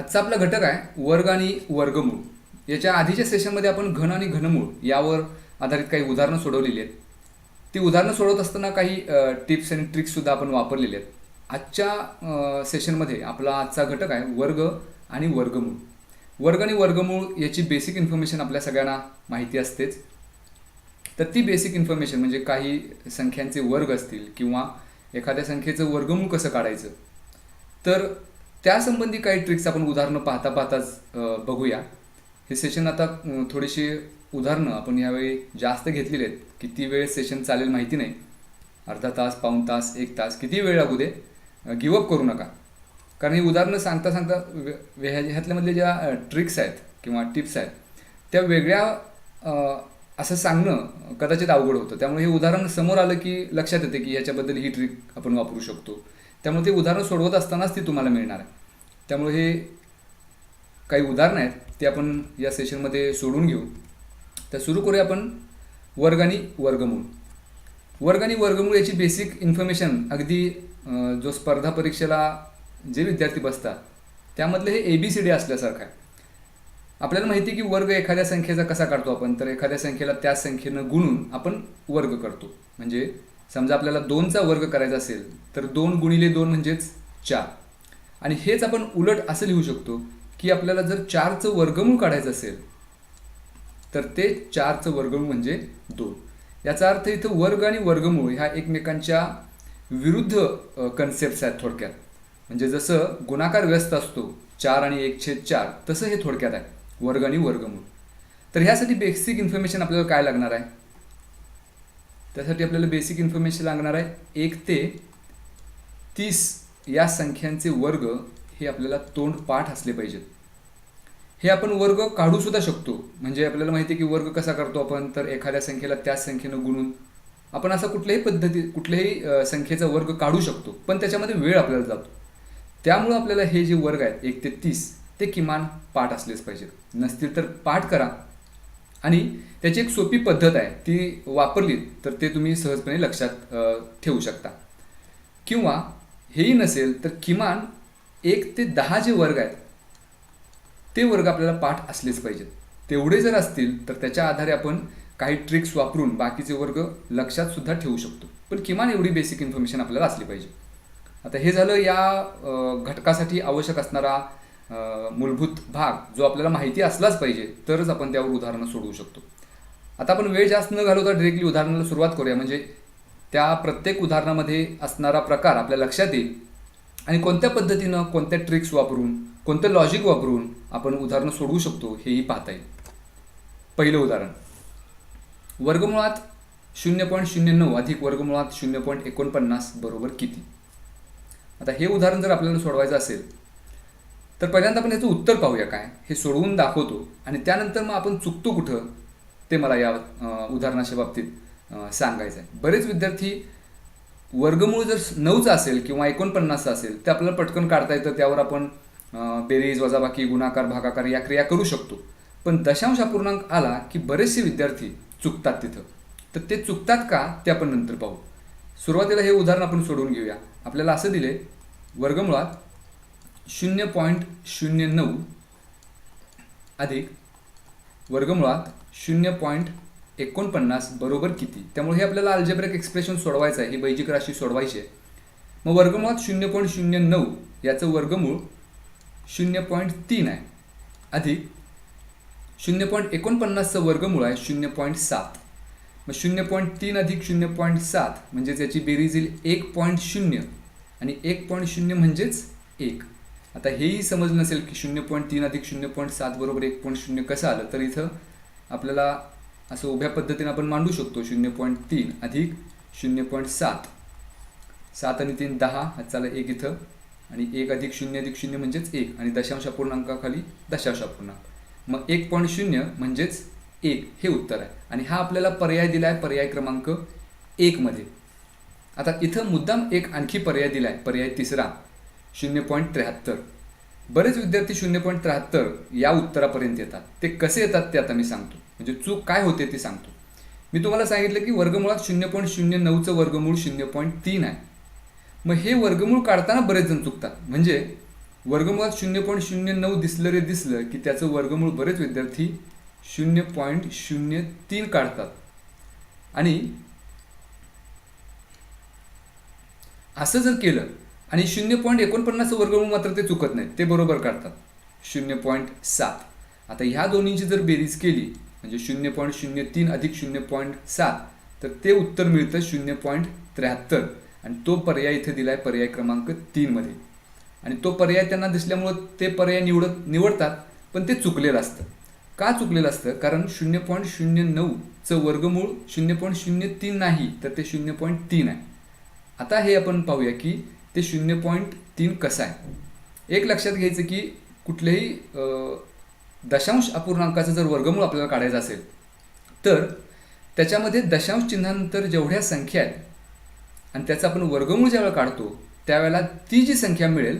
आजचा आपला घटक आहे वर्ग आणि वर्गमूळ. याच्या आधीच्या सेशनमध्ये आपण घन आणि घनमूळ यावर आधारित काही उदाहरणं सोडवलेली आहेत. ती उदाहरणं सोडवत असताना काही टिप्स आणि ट्रिक्ससुद्धा आपण वापरलेले आहेत. आजच्या सेशनमध्ये आपला आजचा घटक आहे वर्ग आणि वर्गमूळ. वर्ग आणि वर्गमूळ याची बेसिक इन्फॉर्मेशन आपल्या सगळ्यांना माहिती असतेच. तर ती बेसिक इन्फॉर्मेशन म्हणजे काही संख्यांचे वर्ग असतील किंवा एखाद्या संख्येचं वर्गमूळ कसं काढायचं, तर त्यासंबंधी काही ट्रिक्स आपण उदाहरणं पाहता पाहताच बघूया. हे सेशन आता थोडीशी उदाहरणं आपण यावेळी जास्त घेतलेली आहेत. किती वेळ सेशन चालेल माहिती नाही, अर्धा तास, पाऊण तास, 1 तास, किती वेळ लागू दे, गिवअप करू नका. कारण ही उदाहरणं सांगता सांगता ह्यातल्यामधले ज्या ट्रिक्स आहेत किंवा टिप्स आहेत त्या वेगळ्या असं सांगणं कदाचित अवघड होतं. त्यामुळे हे उदाहरण समोर आलं की लक्षात येते की याच्याबद्दल ही ट्रिक आपण वापरू शकतो. त्यामुळे ते उदाहरण सोडवत असतानाच ती तुम्हाला मिळणार आहे. त्यामुळे हे काही उदाहरणं आहेत ते आपण या सेशनमध्ये सोडून घेऊ. तर सुरू करूया आपण वर्ग आणि वर्गमूळ. वर्ग आणि वर्गमूळ याची बेसिक इन्फॉर्मेशन अगदी जो स्पर्धा परीक्षेला जे विद्यार्थी बसतात त्यामधलं हे ABCD असल्यासारखं आहे. आपल्याला माहिती आहे की वर्ग एखाद्या संख्येचा कसा काढतो आपण, तर एखाद्या संख्येला त्या संख्येनं गुणून आपण वर्ग करतो. म्हणजे समजा आपल्याला 2चा वर्ग करायचा असेल तर 2 गुणिले 2 म्हणजेच 4. आणि हेच आपण उलट असं लिहू शकतो की आपल्याला जर 4चं वर्गमूळ काढायचं असेल तर ते 4चं वर्गमूळ म्हणजे 2. याचा अर्थ इथं वर्ग आणि वर्गमूळ ह्या एकमेकांच्या विरुद्ध कन्सेप्ट्स आहेत थोडक्यात. म्हणजे जसं गुणाकार व्यस्त असतो 4 आणि 1/4, तसं हे थोडक्यात आहे वर्ग आणि वर्गमूळ. तर ह्यासाठी बेसिक इन्फॉर्मेशन आपल्याला काय लागणार आहे, त्यासाठी आपल्याला बेसिक इन्फॉर्मेशन लागणार आहे 1 ते 30 या संख्यांचे वर्ग हे आपल्याला तोंडपाठ असले पाहिजेत. हे आपण वर्ग काढू सुद्धा शकतो. म्हणजे आपल्याला माहिती आहे की वर्ग कसा करतो आपण, तर एखाद्या संख्येला त्याच संख्येनं गुणून आपण असा कुठल्याही संख्येचा वर्ग काढू शकतो. पण त्याच्यामध्ये वेळ आपल्याला जातो. त्यामुळं आपल्याला हे जे वर्ग आहेत 1 ते 30 ते किमान पाठ असलेच पाहिजेत. नसतील तर पाठ करा आणि त्याची एक सोपी पद्धत आहे ती वापरली तर ते तुम्ही सहजपणे लक्षात ठेवू शकता. किंवा हेही नसेल तर किमान 1 ते 10 जे वर्ग आहेत ते वर्ग आपल्याला पाठ असलेच पाहिजेत. तेवढे जर असतील तर त्याच्या आधारे आपण काही ट्रिक्स वापरून बाकीचे वर्ग लक्षात सुद्धा ठेवू शकतो. पण किमान एवढी बेसिक इन्फॉर्मेशन आपल्याला असली पाहिजे. आता हे झालं या घटकासाठी आवश्यक असणारा मूलभूत भाग जो आपल्याला माहिती असलाच पाहिजे, तरच आपण त्यावर उदाहरणं सोडवू शकतो. आता आपण वेळ जास्त न घालवता डायरेक्टली उदाहरणाला सुरुवात करूया. म्हणजे त्या प्रत्येक उदाहरणामध्ये असणारा प्रकार आपल्या लक्षात येईल आणि कोणत्या पद्धतीनं, कोणत्या ट्रिक्स वापरून, कोणतं लॉजिक वापरून आपण उदाहरणं सोडवू शकतो हेही पाहता येईल. पहिलं उदाहरण, वर्गमुळात 0.09 अधिक वर्गमुळात 0.49 बरोबर किती. आता हे उदाहरण जर आपल्याला सोडवायचं असेल तर पहिल्यांदा आपण याचं उत्तर पाहूया काय, हे सोडवून दाखवतो आणि त्यानंतर मग आपण चुकतो कुठं ते मला या उदाहरणाच्या बाबतीत सांगायचं आहे. बरेच विद्यार्थी वर्गमूळ जर 9चा असेल किंवा 49चा असेल तर आपल्याला पटकन काढता येतं. त्यावर आपण बेरीज, वजाबाकी, गुणाकार, भागाकार या क्रिया करू शकतो. पण दशांश अपूर्णांक आला की बरेचसे विद्यार्थी चुकतात तिथं. तर ते चुकतात का ते आपण नंतर पाहू. सुरुवातीला हे उदाहरण आपण सोडवून घेऊया. आपल्याला असं दिले, वर्गमुळात 0.09 अधिक वर्गमुळात 0.49 बरोबर किती. त्यामुळे हे आपल्याला अल्जेब्रिक एक्सप्रेशन सोडवायचं आहे, ही बैजिक राशी सोडवायची आहे. मग वर्गमुळात 0.09 याचं वर्गमूळ 0.3 आहे अधिक 0.49चं वर्गमूळ आहे 0.7. मग 0.3 अधिक 0.7 म्हणजेच याची बेरीज येईल 1.0 आणि 1.0 म्हणजेच 1. आता हेही समजलं नसेल की 0.3 अधिक 0.7 बरोबर 1.0 कसं आलं, तर इथं आपल्याला असं उभ्या पद्धतीने आपण मांडू शकतो. 0.3 अधिक 0.7, 7 आणि 3 10, हातचाला 1 इथं आणि 1 अधिक 0 अधिक 0 म्हणजेच 1 आणि दशांश अपूर्णांकाखाली दशांश अपूर्णांक. मग 1.0 म्हणजेच 1 हे उत्तर आहे. आणि हा आपल्याला पर्याय दिला आहे पर्याय क्रमांक 1 मध्ये. आता इथं मुद्दाम एक आणखी पर्याय दिला आहे, पर्याय तिसरा 0.73. बरेच विद्यार्थी 0.73 या उत्तरापर्यंत येतात. ते कसे येतात ते आता मी सांगतो. म्हणजे चूक काय होते ते सांगतो. मी तुम्हाला सांगितलं की वर्गमुळात 0.09चं वर्गमूळ 0.3 आहे. मग हे वर्गमूळ काढताना बरेच जण चुकतात. म्हणजे वर्गमुळात 0.09 दिसलं की त्याचं वर्गमूळ बरेच विद्यार्थी 0.03 काढतात आणि असं जर केलं आणि 0.49 वर्गमूळ मात्र ते चुकत नाही, ते बरोबर काढतात 0.7. आता ह्या दोन्हींची जर बेरीज केली म्हणजे 0.03 अधिक 0.7 तर ते उत्तर मिळतं 0.73 आणि तो पर्याय इथे दिलाय पर्याय क्रमांक 3 मध्ये. आणि तो पर्याय त्यांना दिसल्यामुळं ते पर्याय निवडतात, पण ते चुकलेलं असतं. का चुकलेलं असतं? कारण 0.09चं वर्गमूळ 0.03 नाही तर ते 0.3 आहे. आता हे आपण पाहूया की ते 0.3 कसं आहे. एक लक्षात घ्यायचं की कुठल्याही दशांश अपूर्णांकाचं जर वर्गमूळ आपल्याला काढायचं असेल तर त्याच्यामध्ये दशांश चिन्हानंतर जेवढ्या संख्या आहेत आणि त्याचं आपण वर्गमूळ ज्यावेळेला काढतो त्यावेळेला ती जी संख्या मिळेल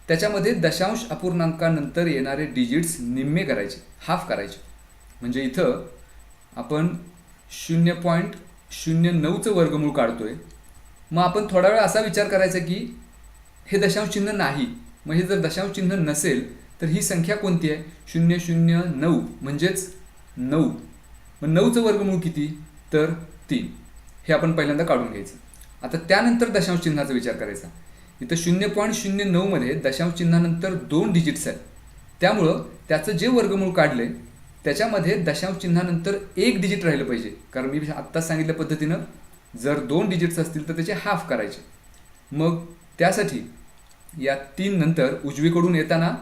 त्याच्यामध्ये दशांश अपूर्णांकानंतर येणारे डिजिट्स निम्मे करायचे, हाफ करायचे. म्हणजे इथं आपण 0.09चं वर्गमूळ काढतोय, मग आपण थोडा वेळ असा विचार करायचा की हे दशांश चिन्ह नाही, मग हे जर दशांश चिन्ह नसेल तर ही संख्या कोणती आहे? 009 म्हणजेच 9. मग 9चं वर्गमूळ किती? तर 3. हे आपण पहिल्यांदा काढून घ्यायचं. आता त्यानंतर दशांश चिन्हाचा विचार करायचा. इथं 0.09 मध्ये दशांश चिन्हानंतर 2 डिजिट्स आहेत, त्यामुळं त्याचं जे वर्गमूळ काढले त्याच्यामध्ये दशांश चिन्हानंतर 1 डिजिट राहिलं पाहिजे. कारण मी आत्ताच सांगितल्या पद्धतीनं जर 2 डिजिट्स असतील तर त्याचे हाफ करायचे. मग त्यासाठी या 3 नंतर उजवीकडून येताना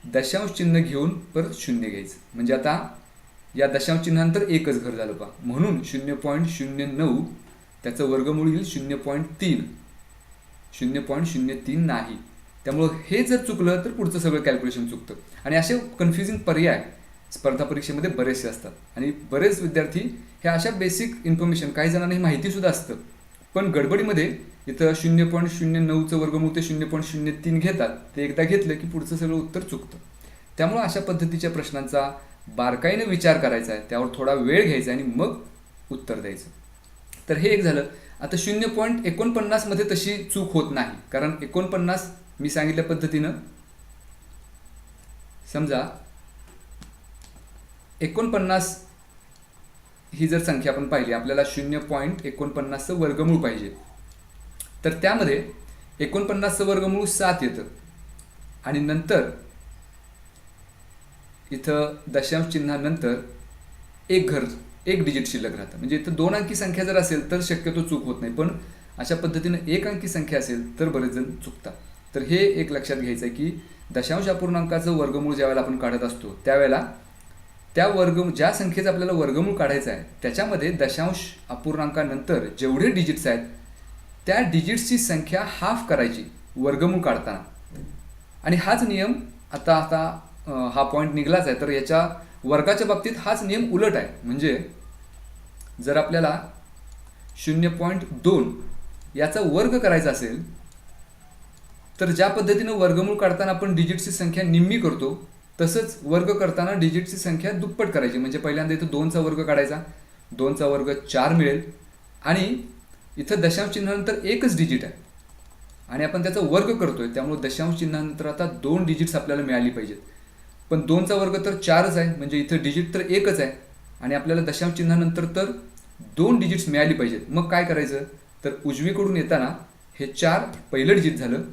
दशांश चिन्ह घेऊन परत 0 घ्यायचं. म्हणजे आता या दशांश चिन्हानंतर एकच घर झालं पहा, म्हणून 0.09 त्याचं वर्गमूळ येईल 0.3. 0.03 नाही. त्यामुळं हे जर चुकलं तर पुढचं सगळं कॅल्क्युलेशन चुकतं. आणि असे कन्फ्युजिंग पर्याय स्पर्धा परीक्षेमध्ये बरेचसे असतात आणि बरेच विद्यार्थी ह्या अशा बेसिक इन्फॉर्मेशन, काही जणांना ही माहितीसुद्धा असतं, पण गडबडीमध्ये इथं 0.09चं वर्गमूळ ते 0.03 घेतात. ते एकदा घेतलं की पुढचं सगळं उत्तर चुकतं. त्यामुळं अशा पद्धतीच्या प्रश्नांचा बारकाईने विचार करायचा आहे, त्यावर थोडा वेळ घ्यायचा आणि मग उत्तर द्यायचं. तर हे एक झालं. आता 0.49 मध्ये तशी चूक होत नाही, कारण 49 मी सांगितल्या पद्धतीनं समजा 49 ही जर संख्या आपण पाहिली, आपल्याला 0.49चं वर्गमूळ पाहिजे, तर त्यामध्ये 49चं वर्गमूळ 7 येतं आणि नंतर इथं दशांश चिन्हानंतर एक डिजिट शिल्लक राहतं. म्हणजे इथं 2 अंकी संख्या जर असेल तर शक्यतो चूक होत नाही, पण अशा पद्धतीनं 1 अंकी संख्या असेल तर बरेच जण चुकतात. तर हे एक लक्षात घ्यायचं आहे की दशांश अपूर्णांकाचं वर्गमूळ ज्यावेळेला आपण काढत असतो त्यावेळेला त्या ज्या संख्येचं आपल्याला वर्गमूळ काढायचं आहे त्याच्यामध्ये दशांश अपूर्णांकानंतर जेवढे डिजिट्स आहेत त्या डिजिट्सची संख्या हाफ करायची वर्गमूळ काढताना. आणि हाच नियम आता हा पॉईंट निघलाच आहे, तर याच्या वर्गाच्या बाबतीत हाच नियम उलट आहे. म्हणजे जर आपल्याला 0.2 याचा वर्ग करायचा असेल तर ज्या पद्धतीनं वर्गमूळ काढताना आपण डिजिटची संख्या निम्मी करतो तसंच वर्ग करताना डिजिटची संख्या दुप्पट करायची. म्हणजे पहिल्यांदा इथं 2चा वर्ग काढायचा, 2चा वर्ग 4 मिळेल आणि इथं दशांश चिन्हानंतर एकच डिजिट आहे आणि आपण त्याचा वर्ग करतोय, त्यामुळे दशांश चिन्हानंतर आता 2 डिजिट्स आपल्याला मिळाली पाहिजेत. पण 2चा वर्ग तर 4च आहे, म्हणजे इथं डिजिट तर एकच आहे आणि आपल्याला दशांश चिन्हानंतर तर 2 डिजिट्स मिळाली पाहिजेत. मग काय करायचं? तर उजवीकडून येताना हे 4 पहिलं डिजिट झालं,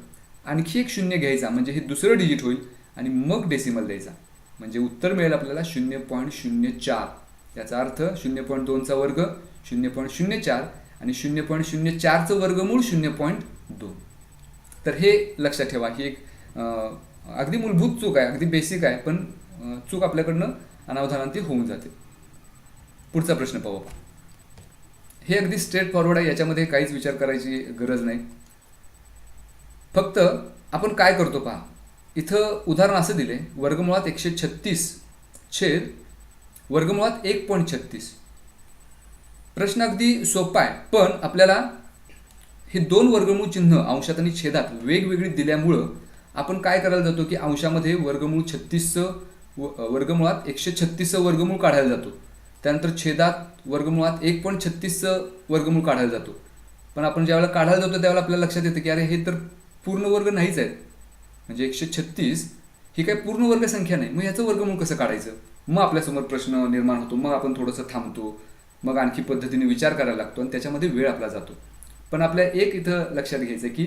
आणखी एक 0 घ्यायचा म्हणजे हे दुसरं डिजिट होईल आणि मग डेसिमल द्यायचा. म्हणजे उत्तर मिळेल आपल्याला 0.04. याचा अर्थ 0.2चा वर्ग 0.04 आणि 0.04चं वर्गमूळ 0.2. तर हे लक्षात ठेवा. ही एक अगदी मूलभूत चूक आहे, अगदी बेसिक आहे, पण चूक आपल्याकडनं अनावधानाने होऊन जाते. पुढचा प्रश्न पाहू. हे अगदी स्ट्रेट फॉरवर्ड आहे, याच्यामध्ये काहीच विचार करायची गरज नाही. फक्त आपण काय करतो पहा. इथं उदाहरण असं दिले, वर्गमुळात 136 छेद वर्गमुळात 1.36. प्रश्न अगदी सोपा आहे, पण आपल्याला हे 2 वर्गमूळ चिन्ह अंशात आणि छेदात वेगवेगळी दिल्यामुळं आपण काय करायला जातो की अंशामध्ये वर्गमूळ 36चं वर्गमुळात 136चं वर्गमूळ काढायला जातो, त्यानंतर छेदात वर्गमुळात 1.36चं वर्गमूळ काढायला जातो. पण आपण ज्यावेळेला काढायला जातो त्यावेळेला आपल्याला लक्षात येतं की अरे हे तर पूर्ण वर्ग नाहीच आहेत, म्हणजे 136 ही काही पूर्ण वर्ग संख्या नाही, मग याचं वर्गमूळ कसं काढायचं? मग आपल्यासमोर प्रश्न निर्माण होतो, मग आपण थोडंसं थांबतो, मग आणखी पद्धतीने विचार करायला लागतो आणि त्याच्यामध्ये वेळ आपला जातो. पण आपल्या एक इथं लक्षात घ्यायचं की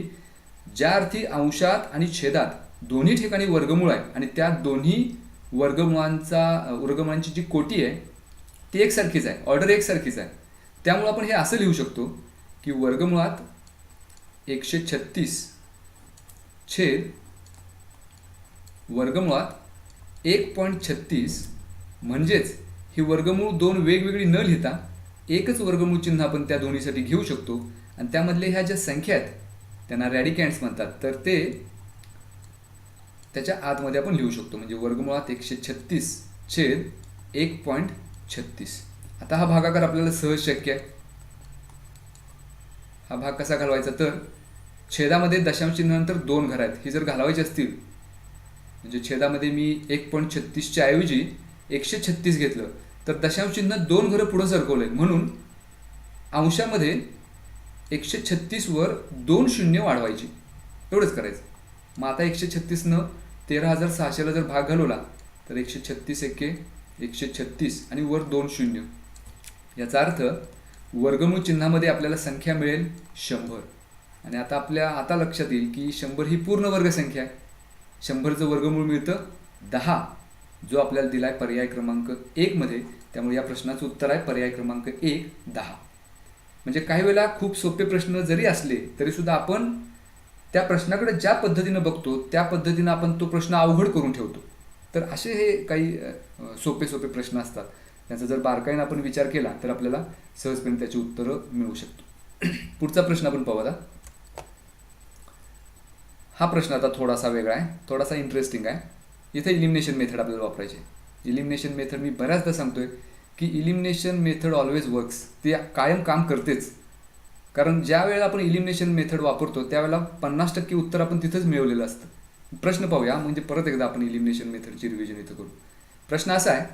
ज्या अर्थी अंशात आणि छेदात दोन्ही ठिकाणी वर्गमूळ आहे आणि त्या दोन्ही वर्गमुळांची जी कोटी आहे ती एकसारखीच आहे, ऑर्डर एकसारखीच आहे. त्यामुळे आपण हे असं लिहू शकतो की वर्गमुळात 136 छेद वर्गमुळात 1.36 म्हणजेच ही वर्गमूळ दोन वेगवेगळी न लिहिता एकच वर्गमूळ चिन्ह आपण त्या दोन्हीसाठी घेऊ शकतो आणि त्यामधले ह्या ज्या संख्या आहेत त्यांना रॅडिकँड्स म्हणतात, तर ते त्याच्या आतमध्ये आपण लिहू शकतो. म्हणजे वर्गमुळात 136 छेद 1.36. आता हा भागाकार आपल्याला सहज शक्य आहे. हा भाग कसा घालवायचा? तर छेदामध्ये दशांश चिन्हानंतर 2 घर आहेत, ही जर घालवायची असतील म्हणजे छेदामध्ये मी 1.36च्या ऐवजी 136 घेतलं तर दशांश चिन्ह 2 घरं पुढं सरकवलंय, म्हणून अंशामध्ये 136 वर 2 शून्य वाढवायची, एवढंच करायचं. मग आता 136नं 13,600ला जर भाग घालवला तर 136 एके 136 आणि वर 2 शून्य. याचा अर्थ वर्गमूळ चिन्हामध्ये आपल्याला संख्या मिळेल 100. आणि आता लक्षात येईल की 100 ही पूर्ण वर्ग संख्या आहे. 100चं वर्गमूळ मिळतं 10, जो आपल्याला दिला आहे पर्याय क्रमांक 1 मध्ये. त्यामुळे या प्रश्नाचं उत्तर आहे पर्याय क्रमांक 1, 10. म्हणजे काही वेळेला खूप सोपे प्रश्न जरी असले तरी सुद्धा आपण त्या प्रश्नाकडे ज्या पद्धतीनं बघतो त्या पद्धतीनं आपण तो प्रश्न अवघड करून ठेवतो. तर असे हे काही सोपे प्रश्न असतात, त्याचा जर बारकाईनं आपण विचार केला तर आपल्याला सहजपणे त्याची उत्तरं मिळू शकतो. पुढचा प्रश्न आपण पाहू. आता हा प्रश्न आता थोडासा वेगळा आहे, थोडासा इंटरेस्टिंग आहे. इथे इलिमिनेशन मेथड आपल्याला वापरायची. इलिमिनेशन मेथड मी बऱ्याचदा सांगतोय की इलिमिनेशन मेथड ऑलवेज वर्क्स, ती कायम काम करतेच. कारण ज्या वेळेला आपण इलिमिनेशन मेथड वापरतो त्यावेळेला 50% उत्तर आपण तिथंच मिळवलेलं असतं. प्रश्न पाहूया, म्हणजे परत एकदा आपण इलिमिनेशन मेथडची रिव्हिजन इथं करू. प्रश्न असा आहे,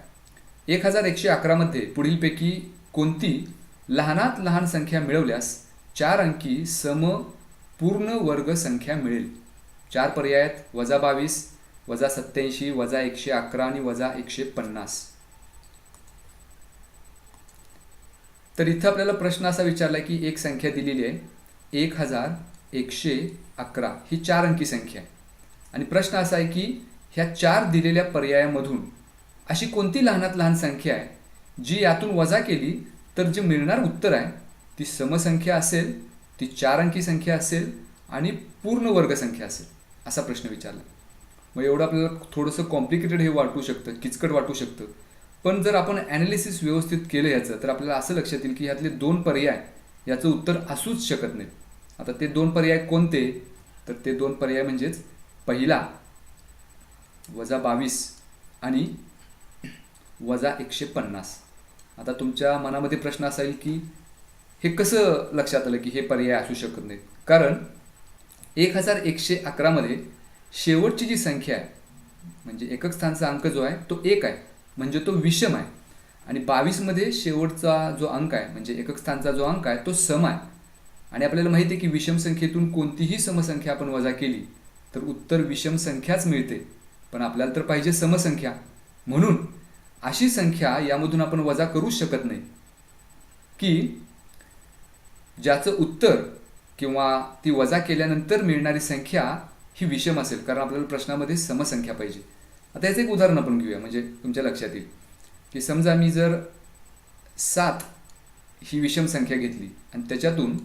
1111 मध्ये पुढीलपैकी कोणती लहानात लहान संख्या मिळवल्यास 4 अंकी सम पूर्ण वर्ग संख्या मिळेल? 4 पर्याय आहेत, -22, -87, -111 आणि -150. तर इथं आपल्याला प्रश्न असा विचारला की एक संख्या दिलेली आहे 1111, ही 4 अंकी संख्या आहे. आणि प्रश्न असा आहे की ह्या 4 दिलेल्या पर्यायामधून अशी कोणती लहानात लहान संख्या आहे जी यातून वजा केली तर जे मिळणार उत्तर आहे ती समसंख्या असेल, ती 4 अंकी संख्या असेल आणि पूर्ण वर्ग संख्या असेल, असा प्रश्न विचारला. मग एवढं आपल्याला थोडंसं कॉम्प्लिकेटेड हे वाटू शकतं, किचकट वाटू शकतं. पण जर आपण ॲनालिसिस व्यवस्थित केलं याचं तर आपल्याला असं लक्षात येईल की ह्यातले 2 पर्याय याचं उत्तर असूच शकत नाहीत. आता ते 2 पर्याय कोणते? तर ते 2 पर्याय म्हणजेच पहिला -22 आणि -150. आता तुमच्या मनामध्ये प्रश्न असा येईल की हे कसं लक्षात आलं की हे पर्याय असू शकत नाहीत? कारण 1111 मध्ये शेवटची जी संख्या आहे म्हणजे एकक स्थानचा अंक जो आहे तो 1 आहे, म्हणजे तो विषम आहे. आणि 22 मध्ये शेवटचा जो अंक आहे म्हणजे एकक स्थानचा जो अंक आहे तो सम आहे. आणि आपल्याला माहिती आहे की विषम संख्येतून कोणतीही समसंख्या आपण वजा केली तर उत्तर विषम संख्याच मिळते. पण आपल्याला तर पाहिजे समसंख्या, म्हणून अशी संख्या यामधून आपण वजा करूच शकत नाही की ज्याचं उत्तर किंवा ती वजा केल्यानंतर मिळणारी संख्या ही विषम असेल, कारण आपल्याला प्रश्नामध्ये समसंख्या पाहिजे. आता याचं एक उदाहरण आपण घेऊया म्हणजे तुमच्या लक्षात येईल की समजा मी जर 7 ही विषम संख्या घेतली आणि त्याच्यातून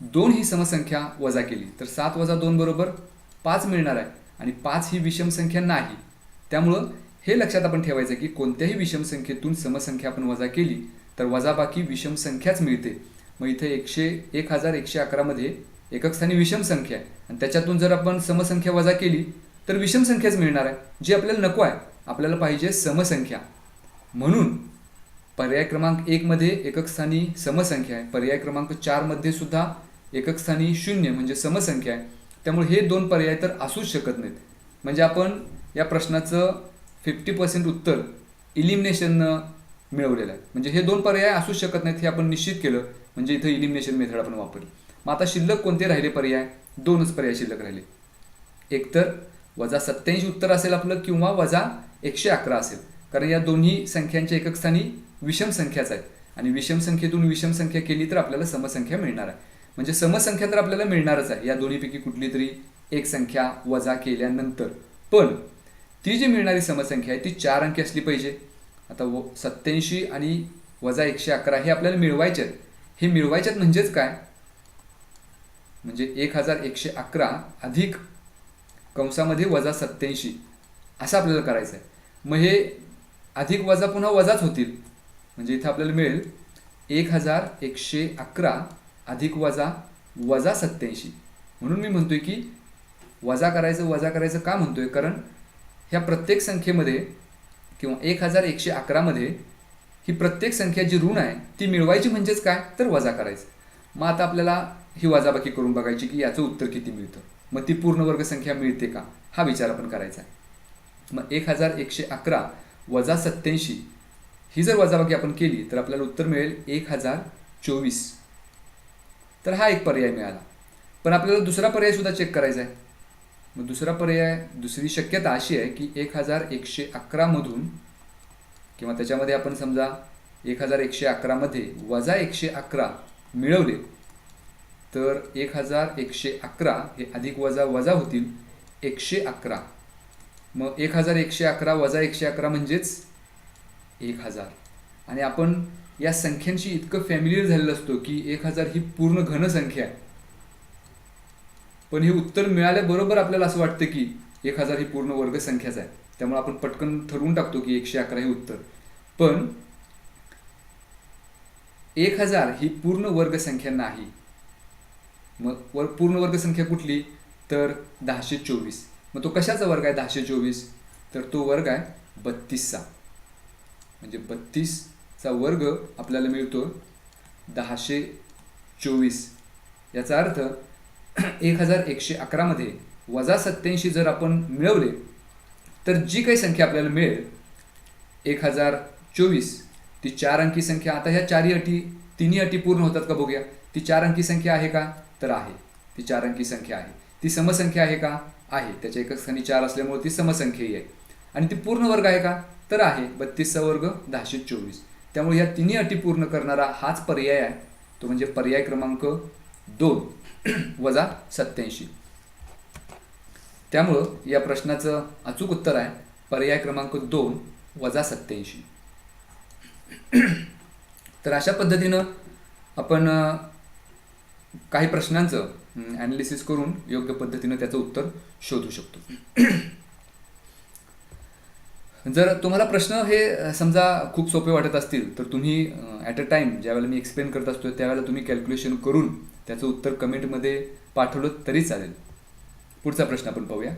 2 ही समसंख्या वजा केली तर 7 - 2 बरोबर 5 मिळणार आहे. आणि 5 ही विषम संख्या नाही, त्यामुळं हे लक्षात आपण ठेवायचं की कोणत्याही विषम संख्येतून समसंख्या आपण वजा केली तर वजाबाकी विषम संख्याच मिळते. मग इथे 1111 मध्ये एकक स्थानी विषम संख्या आहे आणि त्याच्यातून जर आपण समसंख्या वजा केली तर विषम संख्याच मिळणार आहे, जी आपल्याला नको आहे. आपल्याला पाहिजे समसंख्या. म्हणून पर्याय क्रमांक 1 मध्ये एकक स्थानी समसंख्या आहे, पर्याय क्रमांक 4 मध्ये सुद्धा एकक स्थानी 0 म्हणजे समसंख्या आहे. त्यामुळे हे 2 पर्याय तर असूच शकत नाहीत. म्हणजे आपण या प्रश्नाचं 50% उत्तर इलिमिनेशननं मिळवलेलं आहे. म्हणजे हे 2 पर्याय असूच शकत नाहीत हे आपण निश्चित केलं, म्हणजे इथं इलिमिनेशन मेथड आपण वापरली. मग आता शिल्लक कोणते राहिले पर्याय? 2च पर्याय शिल्लक राहिले. एकतर -87 उत्तर असेल आपलं किंवा -111 असेल, कारण या दोन्ही संख्यांच्या एकक स्थानी विषम संख्याच आहेत आणि विषम संख्येतून विषम संख्या केली तर आपल्याला समसंख्या मिळणार आहे. म्हणजे समसंख्या तर आपल्याला मिळणारच आहे या दोन्हीपैकी कुठली तरी एक संख्या वजा केल्यानंतर, पण ती जी मिळणारी समसंख्या आहे ती 4 अंकी असली पाहिजे. आता 87 आणि -111 हे आपल्याला मिळवायचे आहेत. हे मिळवायचे आहेत म्हणजेच काय, म्हणजे 1111 अधिक कंसामध्ये -87 असं आपल्याला करायचं आहे. मग हे अधिक वजा पुन्हा वजाच होतील, म्हणजे इथं आपल्याला मिळेल 1111 अधिक वजा 87. म्हणून मी म्हणतोय की वजा करायचं का म्हणतोय, कारण ह्या प्रत्येक संख्येमध्ये किंवा 1111 मध्ये ही प्रत्येक संख्या जी ऋण आहे ती मिळवायची म्हणजेच काय तर वजा करायचं. मग आता आपल्याला ही वजाबाकी करून बघायची की याचं उत्तर किती मिळतं, मग ती पूर्ण वर्ग संख्या मिळते का हा विचार आपण करायचा आहे. मग 1111 वजा 87 ही जर वजाबाकी आपण केली तर आपल्याला उत्तर मिळेल 1024. तर हा एक पर्याय मिळाला. पण आपल्याला दुसरा पर्याय सुद्धा चेक करायचा आहे. मग दुसरी शक्यता अशी आहे की 1111 मधून किंवा त्याच्यामध्ये आपण समजा 1111 मध्ये वजा 111 मिळवले तर 1111 हे अधिक वजा वजा होतील 111. मग 1111 वजा 111 म्हणजेच 1000. आणि आपण या संख्यांशी इतकं फॅमिलियर झालेलं असतो की 1000 ही पूर्ण घन संख्या आहे, पण हे उत्तर मिळाल्याबरोबर आपल्याला असं वाटतं की 1000 ही पूर्ण वर्ग संख्याच आहे, त्यामुळे आपण पटकन ठरवून टाकतो की 111 हे उत्तर. पण 1000 ही पूर्ण वर्ग संख्या नाही. मग पूर्ण वर्ग संख्या कुठली तर 1024. मग तो कशाचा वर्ग आहे 1024, तर तो वर्ग आहे 32चा. म्हणजे 32चा वर्ग आपल्याला मिळतो 1024. याचा अर्थ 1111 मध्ये वजा 87 जर आपण मिळवले तर जी काही संख्या आपल्याला मिळेल 1024 ती 4 अंकी संख्या. आता ह्या तिन्ही अटी पूर्ण होतात का बघूया. ती 4 अंकी संख्या आहे का तर आहे, ती 4 अंकी संख्या आहे. ती समसंख्या आहे का आहे, त्याच्या एकक स्थानी 4 असल्यामुळे ती समसंख्याही आहे. आणि ती पूर्ण वर्ग आहे का तर आहे, 32चा वर्ग 1024. त्यामुळे या तिन्ही अटी पूर्ण करणारा हाच पर्याय आहे, तो म्हणजे पर्याय क्रमांक 2 वजा 87. त्यामुळं या प्रश्नाचं अचूक उत्तर आहे पर्याय क्रमांक 2 वजा 87. तर अशा पद्धतीनं आपण काही प्रश्नांचं ॲनालिसिस करून योग्य पद्धतीनं त्याचं उत्तर शोधू शकतो. जर तुम्हाला प्रश्न हे समजा खूप सोपे वाटत असतील तर तुम्ही ॲट अ टाईम ज्यावेळेला मी एक्सप्लेन करत असतो त्यावेळेला तुम्ही कॅल्क्युलेशन करून त्याचं उत्तर कमेंटमध्ये पाठवलं तरी चालेल. पुढचा प्रश्न आपण पाहूया.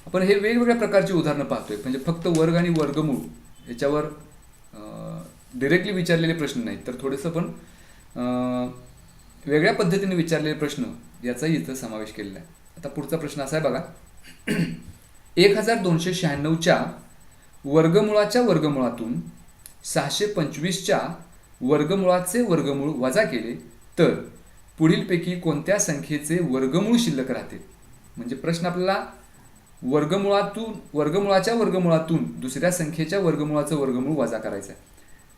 आपण हे वेगवेगळ्या प्रकारची उदाहरणं पाहतोय, म्हणजे फक्त वर्ग आणि वर्गमूळ याच्यावर डिरेक्टली विचारलेले प्रश्न नाहीत, तर थोडंसं पण वेगळ्या पद्धतीने विचारलेले प्रश्न याचाही इथं समावेश केलेला आहे. आता पुढचा प्रश्न असा आहे बघा. 1296च्या वर्गमुळाच्या वर्गमुळातून 625च्या वर्गमुळाचे वर्गमूळ वजा केले तर पुढीलपैकी कोणत्या संख्येचे वर्गमूळ शिल्लक राहते. म्हणजे प्रश्न आपल्याला वर्गमुळाच्या वर्गमुळातून दुसऱ्या संख्येच्या वर्गमुळाचं वर्गमूळ वजा करायचं आहे.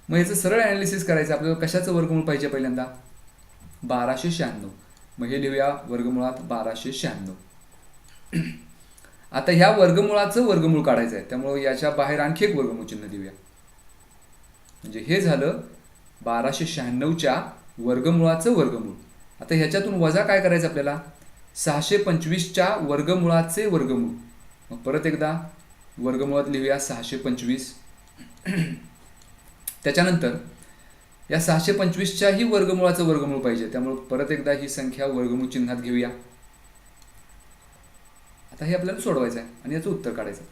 मग याचं सरळ ॲनालिसिस करायचं. आपल्याला कशाचं वर्गमूळ पाहिजे पहिल्यांदा 1296. मग हे लिहूया वर्गमुळात 1296. आता ह्या वर्गमुळाचं वर्गमूळ काढायचं आहे, त्यामुळे याच्या बाहेर आणखी एक वर्गमूळ चिन्ह देऊया. म्हणजे हे झालं 1296च्या वर्गमुळाचं वर्गमूळ. आता ह्याच्यातून वजा काय करायचं आपल्याला 625च्या वर्गमुळाचे वर्गमूळ. मग परत एकदा वर्गमुळात लिहूया 625. त्याच्यानंतर या 625च्याही वर्गमुळाचं वर्गमूळ पाहिजे, त्यामुळे परत एकदा ही संख्या वर्गमूळ चिन्हात घेऊया. आता हे आपल्याला सोडवायचं आहे आणि याचं उत्तर काढायचं.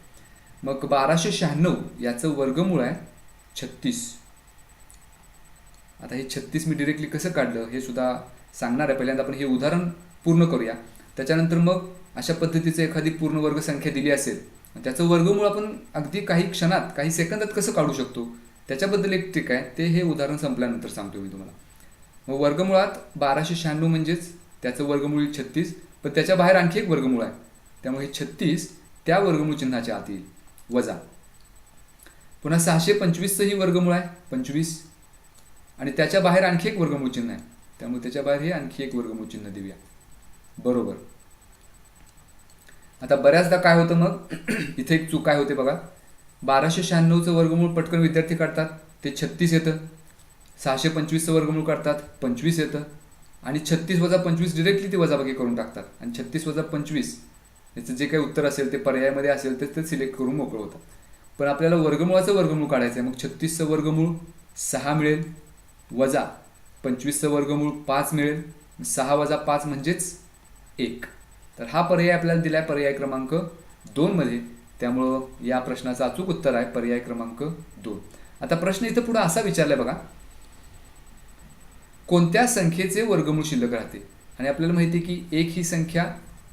मग 1296 याचं वर्गमूळ आहे 36. आता हे 36 मी डिरेक्टली कसं काढलं हे सुद्धा सांगणार आहे. पहिल्यांदा आपण हे उदाहरण पूर्ण करूया, त्याच्यानंतर मग अशा पद्धतीचं एखादी पूर्ण वर्ग संख्या दिली असेल त्याचं वर्गमूळ आपण अगदी काही क्षणात काही सेकंदात कसं काढू शकतो त्याच्याबद्दल एक ट्रिक आहे, ते हे उदाहरण संपल्यानंतर सांगतो मी तुम्हाला. मग वर्गमुळात 1296 म्हणजेच त्याचं वर्गमूळ येईल 36, पण त्याच्या बाहेर आणखी एक वर्गमूळ आहे, त्यामुळे हे 36 त्या वर्गमूळ चिन्हाच्या आत येईल, वजा. पुन्हा 625चंही वर्गमूळ आहे 25, आणि त्याच्या बाहेर आणखी एक वर्गमूळ चिन्ह आहे, त्यामुळे त्याच्या बाहेर हे आणखी एक वर्गमूळ चिन्ह देऊया, बरोबर. आता बऱ्याचदा काय होतं मग इथे एक चूक काय होते बघा, 1296चं वर्गमूळ पटकन विद्यार्थी काढतात, ते 36 येतं. 625चं वर्गमूळ काढतात, 25 येतं. आणि 36 वजा 25 डिरेक्टली ते वजाबाकी करून टाकतात, आणि 36 वजा 25 याचं जे काही उत्तर असेल ते पर्यायामध्ये असेल तर ते सिलेक्ट करून मोकळं होतं. पण आपल्याला वर्गमूळाचं वर्गमूळ काढायचं आहे, मग 36चं वर्गमूळ 6 मिळेल, वजा 25चं वर्गमूळ 5 मिळेल, 6 वजा 5 म्हणजेच 1. तर हा पर्याय आपल्याला दिला आहे पर्याय क्रमांक 2 मध्ये, त्यामुळं या प्रश्नाचं अचूक उत्तर आहे पर्याय क्रमांक 2. आता प्रश्न इथं पुढे असा विचारलाय बघा, कोणत्या संख्येचे वर्गमूळ शिल्लक राहते, आणि आपल्याला माहिती आहे की 1 ही संख्या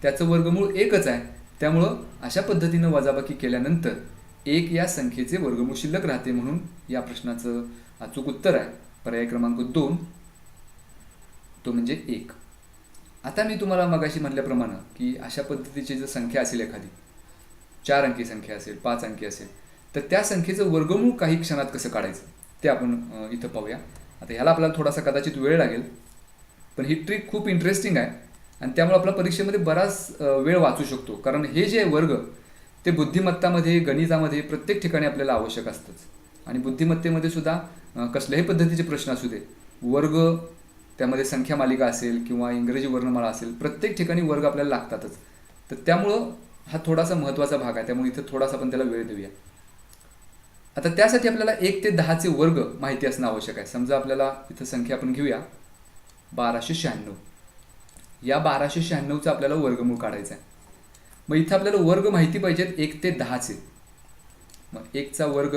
त्याचं वर्गमूळ 1च आहे, त्यामुळं अशा पद्धतीनं वजाबाकी केल्यानंतर 1 या संख्येचे वर्गमूळ शिल्लक राहते, म्हणून या प्रश्नाचं अचूक उत्तर आहे पर्याय क्रमांक 2, तो म्हणजे 1. आता मी तुम्हाला मगाशी म्हटल्याप्रमाणे की अशा पद्धतीची जर संख्या असेल एखादी 4 अंकी संख्या असेल, 5 अंकी असेल, तर त्या संख्येचं वर्गमूळ काही क्षणात कसं काढायचं ते आपण इथं पाहूया. आता ह्याला आपल्याला थोडासा कदाचित वेळ लागेल, पण ही ट्रिक खूप इंटरेस्टिंग आहे आणि त्यामुळे आपल्या परीक्षेमध्ये बराच वेळ वाचू शकतो, कारण हे जे वर्ग ते बुद्धिमत्तामध्ये, गणितामध्ये प्रत्येक ठिकाणी आपल्याला आवश्यक असतंच. आणि बुद्धिमत्तेमध्ये सुद्धा कसल्याही पद्धतीचे प्रश्न असू दे, वर्ग त्यामध्ये संख्या मालिका असेल किंवा इंग्रजी वर्णमाळा असेल, प्रत्येक ठिकाणी वर्ग आपल्याला लागतातच. तर त्यामुळं हा थोडासा महत्त्वाचा भाग आहे, त्यामुळे इथं थोडासा आपण त्याला वेळ देऊया. आता त्यासाठी आपल्याला 1 ते 10चे वर्ग माहिती असणं आवश्यक आहे. समजा आपल्याला इथं संख्या आपण घेऊया 1296, या 1296चं आपल्याला वर्गमूळ काढायचं आहे. मग इथं आपल्याला वर्ग माहिती पाहिजेत 1 ते 10चे. मग 1चा वर्ग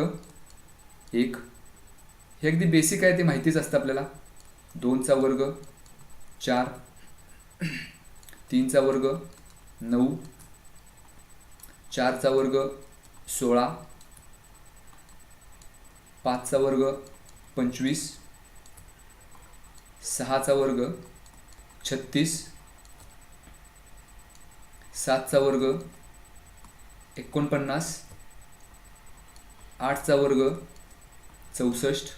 1, हे अगदी बेसिक आहे, ते माहितीच असतं आपल्याला. 2चा वर्ग 4, 3चा वर्ग 9, 4चा वर्ग 16, 5चा वर्ग 25, 6चा वर्ग 36, 7चा वर्ग 49, 8चा वर्ग 64,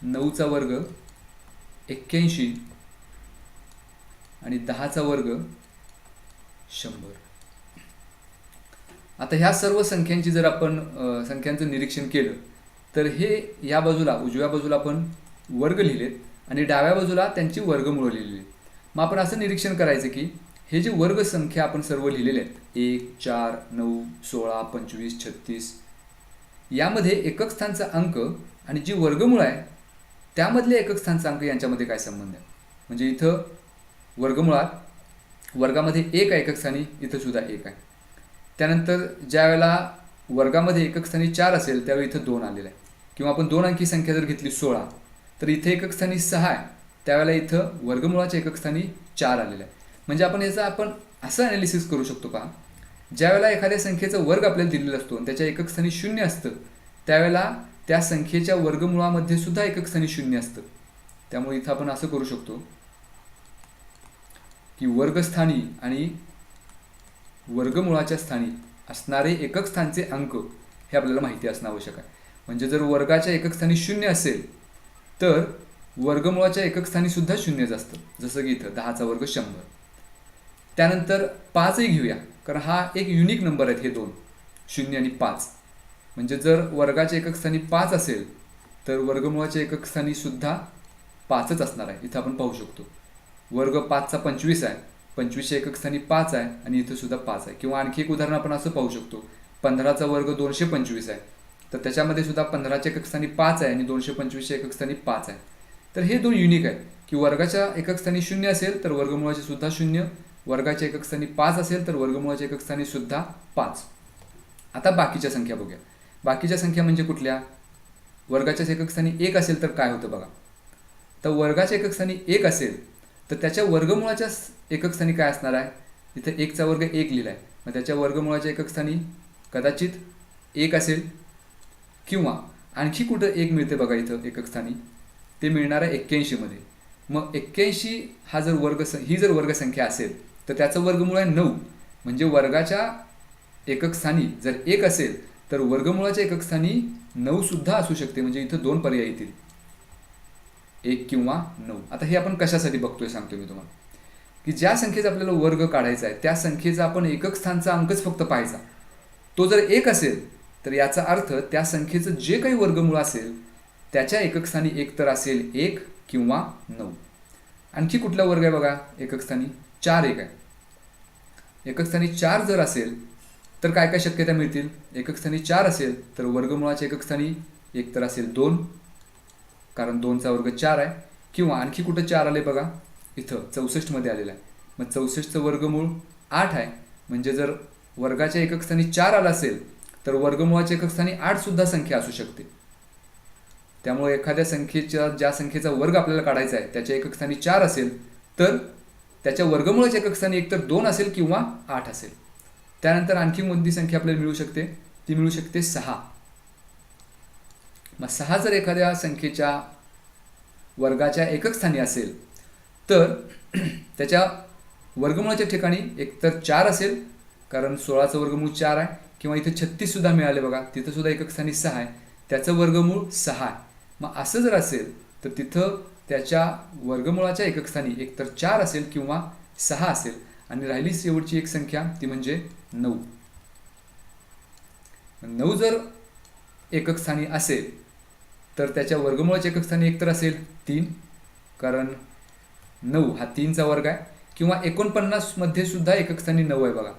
9चा वर्ग 81 आणि 10चा वर्ग 100. आता ह्या सर्व संख्यांची जर आपण संख्यांचं निरीक्षण केलं तर हे या बाजूला उजव्या बाजूला आपण वर्ग लिहिलेत आणि डाव्या बाजूला त्यांची वर्गमूळ लिहिलेली आहेत. मग आपण असं निरीक्षण करायचं की हे जे वर्ग संख्या आपण सर्व लिहिलेले आहेत 1, 4, 9, 16, 25, 36, यामध्ये एकक स्थानचा अंक आणि जी वर्गमूळ आहे त्यामधले एकक स्थानचा अंक यांच्यामध्ये काय संबंध आहे. म्हणजे इथं वर्गामध्ये 1 आहे एकक स्थानी, इथं सुद्धा 1 आहे. त्यानंतर ज्या वेळेला वर्गामध्ये एकक स्थानी 4 असेल त्यावेळी इथं 2 आलेलं आहे. किंवा आपण 2 अंकी संख्या जर घेतली 16, तर इथे एकक स्थानी 6 आहे, त्यावेळेला इथं वर्गमुळाच्या एकक स्थानी 4 आलेलं आहे. म्हणजे आपण याचं असं ॲनालिसिस करू शकतो का, ज्यावेळेला एखाद्या संख्येचा वर्ग आपल्याला दिलेला असतो आणि त्याच्या एकक स्थानी 0 असतं, त्यावेळेला त्या संख्येच्या वर्गमुळामध्ये सुद्धा एकक स्थानी 0 असतं. त्यामुळे इथं आपण असं करू शकतो की वर्गस्थानी आणि वर्गमुळाच्या स्थानी असणारे एकक स्थानचे अंक हे आपल्याला माहिती असणं आवश्यक आहे. म्हणजे जर वर्गाच्या एकक स्थानी 0 असेल तर वर्गमुळाच्या एकक स्थानी सुद्धा 0च असतं, जसं की इथं 10चा वर्ग 100. त्यानंतर 5ही घेऊया, कारण हा एक युनिक नंबर आहेत हे दोन, 0 आणि 5. म्हणजे जर वर्गाच्या एकक स्थानी 5 असेल तर वर्गमुळाच्या एकक स्थानी सुद्धा 5च असणार आहे. इथं आपण पाहू शकतो वर्ग 5चा 25 आहे, 25च्या एकक स्थानी 5 आहे आणि इथं सुद्धा 5 आहे. किंवा आणखी एक उदाहरण आपण असं पाहू शकतो, 15चा वर्ग 225 आहे, तर त्याच्यामध्ये सुद्धा 15च्या एकक स्थानी 5 आहे आणि 225च्या एकक स्थानी 5 आहे. तर हे दोन युनिक आहेत की वर्गाच्या एकक स्थानी 0 असेल तर वर्गमुळाचे सुद्धा 0, वर्गाच्या एकक स्थानी 5 असेल तर वर्गमुळाच्या एकक स्थानी सुद्धा 5. आता बाकीच्या संख्या बघूया. बाकीच्या संख्या म्हणजे कुठल्या, वर्गाच्या एकक स्थानी 1 असेल तर काय होतं बघा. तर वर्गाच्या एकक स्थानी 1 असेल तर त्याच्या वर्गमुळाच्या एकक स्थानी काय असणार आहे, इथे 1चा वर्ग 1 लिहिला आहे, मग त्याच्या वर्गमुळाच्या एकक स्थानी कदाचित 1 असेल किंवा आणखी कुठं 1 मिळते बघा इथं एकक स्थानी, ते मिळणार आहे 81 मध्ये. मग 81 हा जर ही जर वर्गसंख्या असेल तर त्याचं वर्गमूळ आहे 9. म्हणजे वर्गाच्या एकक स्थानी जर 1 असेल तर वर्गमूळाच्या एकक स्थानी 9 सुद्धा असू शकते. म्हणजे इथं 2 पर्याय येतील, 1 किंवा 9. आता हे आपण कशासाठी बघतोय सांगतो मी तुम्हाला, की ज्या संख्येचा आपल्याला वर्ग काढायचा आहे त्या संख्येचा आपण एकक स्थानचा अंकच फक्त पाहायचा. तो जर 1 असेल तर याचा अर्थ त्या संख्येचं जे काही वर्गमूळ असेल त्याच्या एकक स्थानी एक तर असेल 1 किंवा 9. आणखी कुठला वर्ग आहे बघा एकक स्थानी? 4 1 आहे. एकक स्थानी 4 जर असेल तर काय काय शक्यता मिळतील? एकक स्थानी 4 असेल तर वर्गमुळाच्या एकक स्थानी एक तर असेल 2, कारण 2चा वर्ग 4 आहे. किंवा आणखी कुठं 4 आले बघा, इथं 64 मध्ये आलेला आहे. मग 64चं वर्गमूळ 8 आहे. म्हणजे जर वर्गाच्या एकक स्थानी 4 आला असेल तर वर्गमुळाच्या एकक स्थानी 8 सुद्धा संख्या असू शकते. त्यामुळे एखाद्या ज्या संख्येचा वर्ग आपल्याला काढायचा आहे त्याच्या एकक स्थानी 4 असेल तर त्याच्या वर्गमूळाच्या एकक स्थानी एकतर 2 असेल किंवा 8 असेल. त्यानंतर आणखी कोणती संख्या आपल्याला मिळू शकते? ती मिळू शकते 6. मग 6 जर एखाद्या संख्येच्या वर्गाच्या एकक स्थानी असेल तर त्याच्या वर्गमूळाच्या ठिकाणी एकतर 4 असेल, कारण 16चं वर्गमूळ 4 आहे. किंवा इथे 36 सुद्धा मिळाले बघा, तिथं सुद्धा एकक स्थानी 6 आहे, त्याचं वर्गमूळ 6 आहे. मग असं जर असेल तर तिथं त्याच्या वर्गमूळाच्या एकक स्थानी एकतर 4 असेल किंवा 6 असेल. आणि राहिली शेवटची एक संख्या ती म्हणजे 9. 9 जर एकक स्थानी असेल तर त्याच्या वर्गमूळाच्या एकक स्थानी एकतर असेल 3, कारण 9 हा 3चा वर्ग आहे. किंवा 49 मध्ये सुद्धा एकक स्थानी 9 आहे बघा.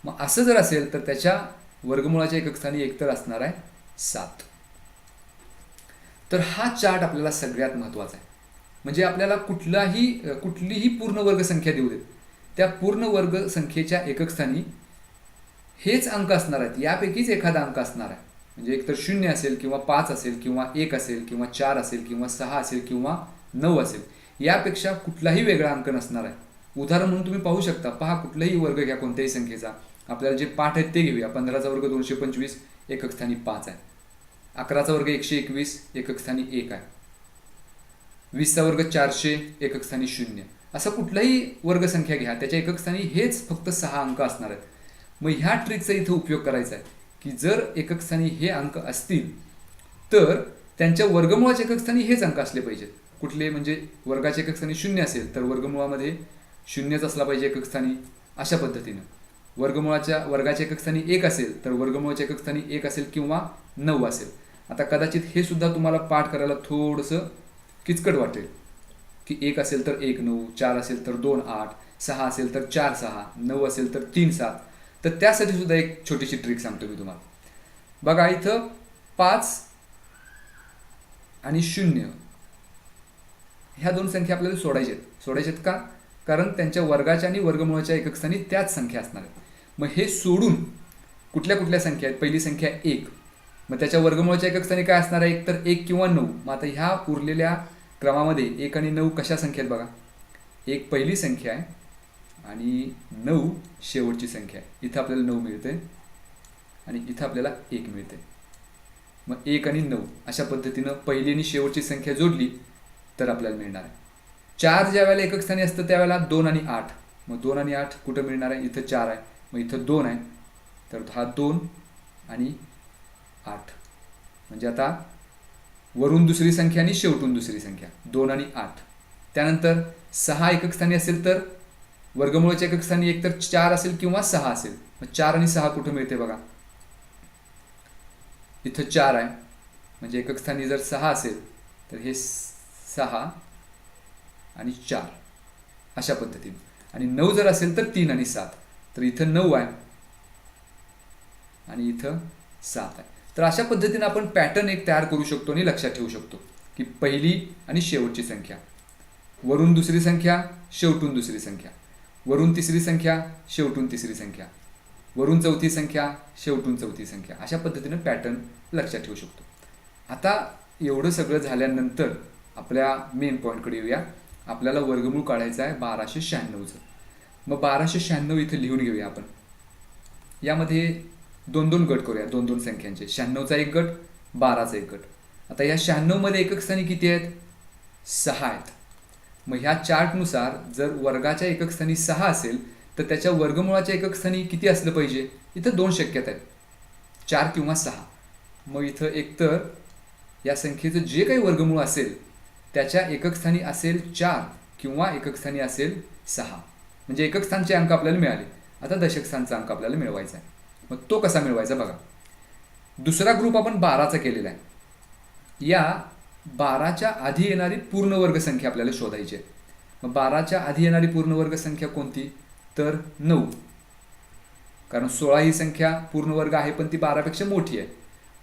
मग असं जर असेल तर त्याच्या वर्गमूळाच्या एकक स्थानी एकतर असणार आहे 7. तर हा चार्ट आपल्याला सगळ्यात महत्त्वाचा आहे. म्हणजे आपल्याला कुठलीही पूर्ण वर्ग संख्या देऊ देत, त्या पूर्ण वर्ग संख्येच्या एकक स्थानी हेच अंक असणार आहेत, यापैकीच एखादा अंक असणार आहे. म्हणजे एकतर 0 असेल किंवा 5 असेल किंवा 1 असेल किंवा 4 असेल किंवा 6 असेल किंवा 9 असेल, यापेक्षा कुठलाही वेगळा अंक नसणार आहे. उदाहरण म्हणून तुम्ही पाहू शकता, पहा कुठलाही वर्ग घ्या कोणत्याही संख्येचा, आपल्याला जे पाठ आहेत ते घेऊया. 15चा वर्ग 225 एकक स्थानी 5 आहे. 11चा वर्ग 121 एकक स्थानी 1 आहे. 20चा वर्ग 400 एकक स्थानी 0. असं कुठलाही वर्गसंख्या घ्या, त्याच्या एकक स्थानी हेच फक्त 6 अंक असणार आहेत. मग ह्या ट्रिकचा इथं उपयोग करायचा आहे की जर एकक स्थानी हे अंक असतील तर त्यांच्या वर्गमूळाच्या एकक स्थानी हेच अंक असले पाहिजेत. कुठले? म्हणजे वर्गाच्या एकक स्थानी 0 असेल तर वर्गमूळामध्ये 0च असला पाहिजे एकक स्थानी. अशा पद्धतीनं वर्गाच्या एकक स्थानी 1 असेल तर वर्गमूळाच्या एकक स्थानी 1 असेल किंवा 9 असेल. आता कदाचित हे सुद्धा तुम्हाला पाठ करायला थोडंसं किचकट वाटेल की 1 असेल तर 1 9, 4 असेल तर 2 8, 6 असेल तर 4 6, 9 असेल तर 3 7. तर त्यासाठी सुद्धा एक छोटीशी ट्रिक सांगतो मी तुम्हाला. बघा इथं 5 आणि 0 ह्या दोन संख्या आपल्याला सोडायच्यात का? कारण त्यांच्या वर्गाच्या आणि वर्गमूळाच्या एकक स्थानी त्याच संख्या असणार आहेत. मग हे सोडून कुठल्या कुठल्या संख्या आहेत? पहिली संख्या 1, मग त्याच्या वर्गमूळाच्या एकक स्थानी काय असणार आहे? एक तर 1 किंवा 9. मग आता ह्या उरलेल्या क्रमामध्ये 1 आणि 9 कशा संख्या आहेत बघा. 1 पहिली संख्या आहे आणि 9 शेवटची संख्या आहे. इथं आपल्याला 9 मिळते आणि इथं आपल्याला 1 मिळते. मग 1 आणि 9 अशा पद्धतीनं पहिली आणि शेवटची संख्या जोडली तर आपल्याला मिळणार आहे. 4 ज्या वेळेला एकक स्थानी असतं त्यावेळेला 2 आणि 8. मग 2 आणि 8 कुठं मिळणार आहे? इथं 4 आहे, मग इथं 2 आहे, तर हा 2 आणि 8. म्हणजे आता वरून दुसरी संख्या आणि शेवटून दुसरी संख्या 2 आणि 8. त्यानंतर 6 एकक स्थानी असेल तर वर्गमूळाच्या एकक स्थानी एकतर 4 असेल किंवा 6 असेल. मग 4 आणि 6 कुठं मिळते बघा. इथं 4 आहे, म्हणजे एकक स्थानी जर 6 असेल तर हे 6 आणि 4 अशा पद्धतीने. आणि 9 जर असेल तर 3 आणि 7. तर इथं 9 आहे आणि इथं 7 आहे. तर अशा पद्धतीने आपण पॅटर्न एक तयार करू शकतो आणि लक्षात ठेवू शकतो की पहिली आणि शेवटची संख्या, वरून दुसरी संख्या, शेवटून दुसरी संख्या, वरून तिसरी संख्या, शेवटून तिसरी संख्या, वरून चौथी संख्या, शेवटून चौथी संख्या. अशा पद्धतीने पॅटर्न लक्षात ठेवू शकतो. आता एवढं सगळं झाल्यानंतर आपल्या मेन पॉईंटकडे येऊया. आपल्याला वर्गमूळ काढायचं आहे 1296चं. मग 1296 इथं लिहून घेऊया आपण. यामध्ये 2-2 गट करूया, 2-2 संख्यांचे. 96चा एक गट, 12चा एक गट. आता या 96 मध्ये एकक स्थानी किती आहेत? 6 आहेत. मग ह्या चार्टनुसार जर वर्गाच्या एकक स्थानी 6 असेल तर त्याच्या वर्गमुळाच्या एकक स्थानी किती असलं पाहिजे? इथं 2 शक्यता आहेत, 4 किंवा 6. मग इथं एकतर या संख्येचं जे काही वर्गमूळ असेल त्याच्या एकक स्थानी असेल 4 किंवा एकक स्थानी असेल 6. म्हणजे एकक स्थानचे अंक आपल्याला मिळाले. आता दशक स्थानचा अंक आपल्याला मिळवायचा आहे. मग तो कसा मिळवायचा बघा. दुसरा ग्रुप आपण 12चा केलेला आहे. या 12च्या आधी येणारी पूर्ण वर्ग संख्या आपल्याला शोधायची आहे. मग 12च्या आधी येणारी पूर्ण वर्ग संख्या कोणती? तर 9. कारण 16 ही संख्या पूर्ण वर्ग आहे पण ती 12पेक्षा मोठी आहे.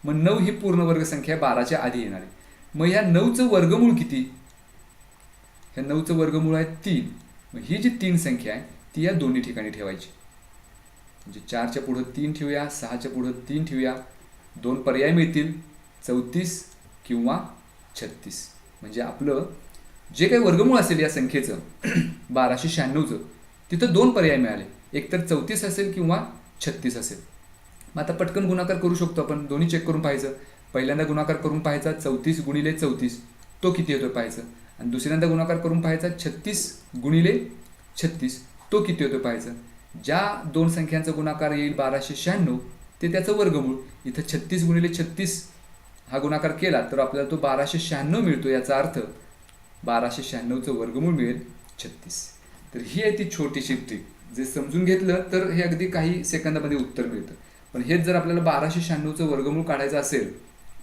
मग 9 ही पूर्ण वर्ग संख्या 12च्या आधी येणार आहे. मग ह्या 9चं वर्गमूळ किती? ह्या 9चं वर्गमूळ आहे 3. मग ही जी 3 संख्या आहे ती या दोन्ही ठिकाणी ठेवायची. म्हणजे 4च्या पुढं 3 ठेवूया, 6च्या पुढं 3 ठेवूया. 2 पर्याय मिळतील, 34 किंवा 36. म्हणजे आपलं जे काही वर्गमूळ असेल या संख्येचं 1296चं तिथं 2 पर्याय मिळाले. एकतर 34 असेल किंवा 36 असेल. मग आता पटकन गुणाकार करू शकतो आपण. दोन्ही चेक करून पाहायचं. पहिल्यांदा गुणाकार करून पाहायचा 34 गुणिले 34 तो किती येतो पाहायचं. आणि दुसऱ्यांदा गुणाकार करून पाहायचा 36 गुणिले 36 तो किती येतो पाहायचं. ज्या 2 संख्यांचा गुणाकार येईल 1296 ते त्याचं वर्गमूळ. इथं 36 गुणिले 36 हा गुणाकार केला तर आपल्याला तो 1296 मिळतो. याचा अर्थ 1296चं वर्गमूळ मिळेल 36. तर ही आहे ती छोटीशी ट्रिक. जे समजून घेतलं तर हे अगदी काही सेकंदामध्ये उत्तर मिळतं. पण हेच जर आपल्याला 1296चं वर्गमूळ काढायचं असेल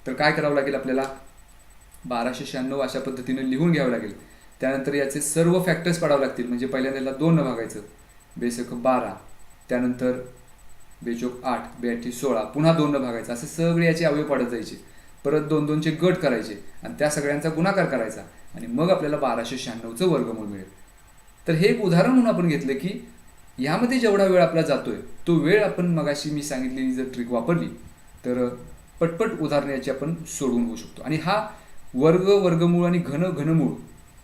तर काय करावं लागेल आपल्याला? 1296 अशा पद्धतीने लिहून घ्यावं लागेल. त्यानंतर याचे सर्व फॅक्टर्स काढावे लागतील. म्हणजे पहिल्यांदा याला 2 न भागायचं, बेसक 12, त्यानंतर बेचोक 8, बेअठी 16, पुन्हा 2 न भागायचं. असे सगळे याचे अवयव पाडत जायचे. परत 2-2चे गट करायचे आणि त्या सगळ्यांचा गुणाकार करायचा आणि मग आपल्याला 1296चं वर्गमूळ मिळेल. तर हे एक उदाहरण म्हणून आपण घेतलं की यामध्ये जेवढा वेळ आपला जातोय तो वेळ आपण मगाशी मी सांगितलेली जर ट्रिक वापरली तर पटपट उदाहरण याची आपण सोडवून होऊ शकतो. आणि हा वर्ग, वर्गमूळ आणि घनमूळ